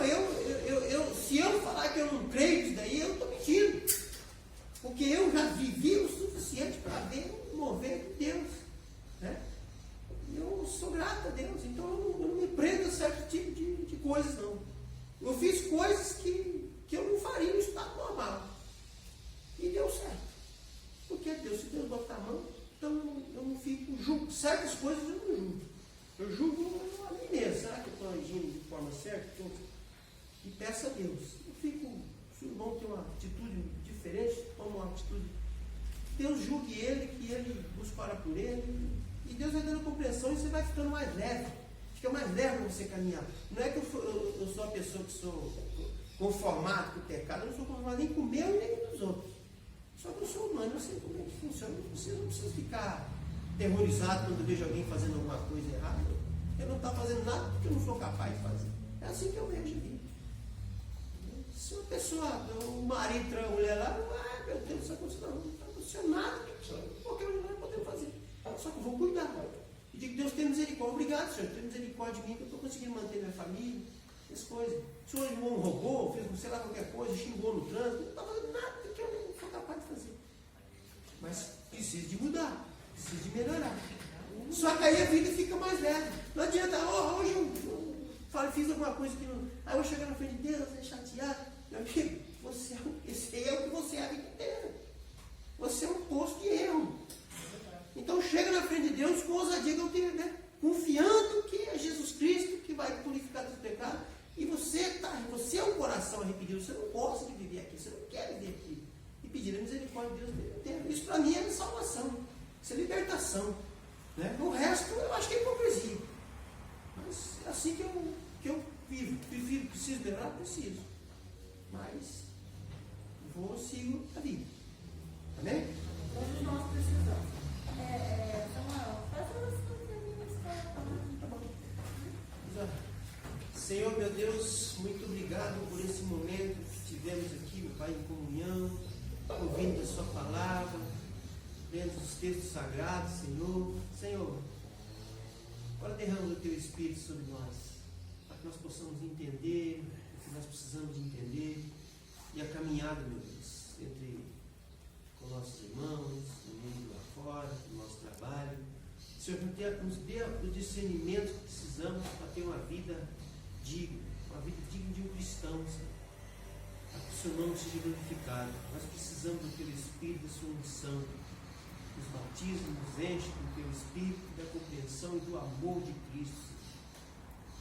se eu falar que eu não creio nisso daí, eu estou mentindo. Porque eu já vivi o suficiente para ver o mover de Deus. Né? Eu sou grato a Deus. Então eu não me prendo a certo tipo de coisas, não. Eu fiz coisas que eu não faria no estado normal. E deu certo. Porque é Deus. Se Deus botar a mão, então eu não fico julgo. Certas coisas eu não julgo. Eu julgo a mim mesmo. Será que eu estou agindo de forma certa? E peço a Deus. Eu fico, se o irmão tem uma atitude diferente, toma uma atitude. Deus julgue ele, que ele buscará por ele. E Deus vai dando compreensão e você vai ficando mais leve. Fica mais leve para você caminhar. Não é que eu sou uma pessoa que sou conformado com o pecado. Eu não sou conformado nem com o meu nem com os outros. Só que eu sou humano, eu sei como é que funciona. Você não precisa ficar aterrorizado quando vejo alguém fazendo alguma coisa errada. Eu não estou fazendo nada porque eu não sou capaz de fazer. É assim que eu vejo a vida. Se uma pessoa, o marido traz a mulher lá, meu Deus, isso não está acontecendo nada que qualquer mulher vai poder fazer. Só que eu vou cuidar. E digo, Deus tem misericórdia. Obrigado, Senhor. Tem misericórdia de mim, que eu estou conseguindo manter minha família, essas coisas. Se o irmão roubou, fez sei lá qualquer coisa, xingou no trânsito, não está fazendo nada que eu não sou capaz de fazer. Mas precisa de mudar, precisa de melhorar. Só que aí a vida fica mais leve. Não adianta, hoje eu fiz alguma coisa que não. Aí eu chegar na frente de Deus, é chateado. Meu amigo, esse é o que você é a vida inteira. Você é um poço de erro. Então chega na frente de Deus com ousadia que eu tenho, né? Confiando que é Jesus Cristo que vai purificar dos pecados. E você é um coração arrependido, você não gosta de viver aqui, você não quer viver aqui. E pedir a misericórdia de Deus pelo tempo. Isso para mim é salvação, isso é libertação. Né? O resto eu acho que é hipocrisia. Mas é assim que eu vivo. Preciso melhorar? Preciso. Mas sigo a vida. Amém? Todos nós precisamos. Samuel, faz a oração para mim. Senhor, meu Deus, muito obrigado por esse momento que tivemos aqui, meu Pai, em comunhão, ouvindo a Sua palavra, lendo os textos sagrados, Senhor. Senhor, agora derrama o Teu Espírito sobre nós, para que nós possamos entender o que nós precisamos entender e a caminhada, meu Deus, com nossos irmãos, no mundo lá fora, no nosso trabalho. Senhor, nos dê o discernimento que precisamos para ter uma vida digna de um cristão, Senhor. Para que o Seu nome seja glorificado. Nós precisamos do Teu Espírito, da Sua unção. Nos batismos, nos enche com o Teu Espírito, da compreensão e do amor de Cristo,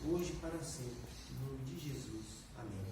hoje e para sempre. Em nome de Jesus. Amém.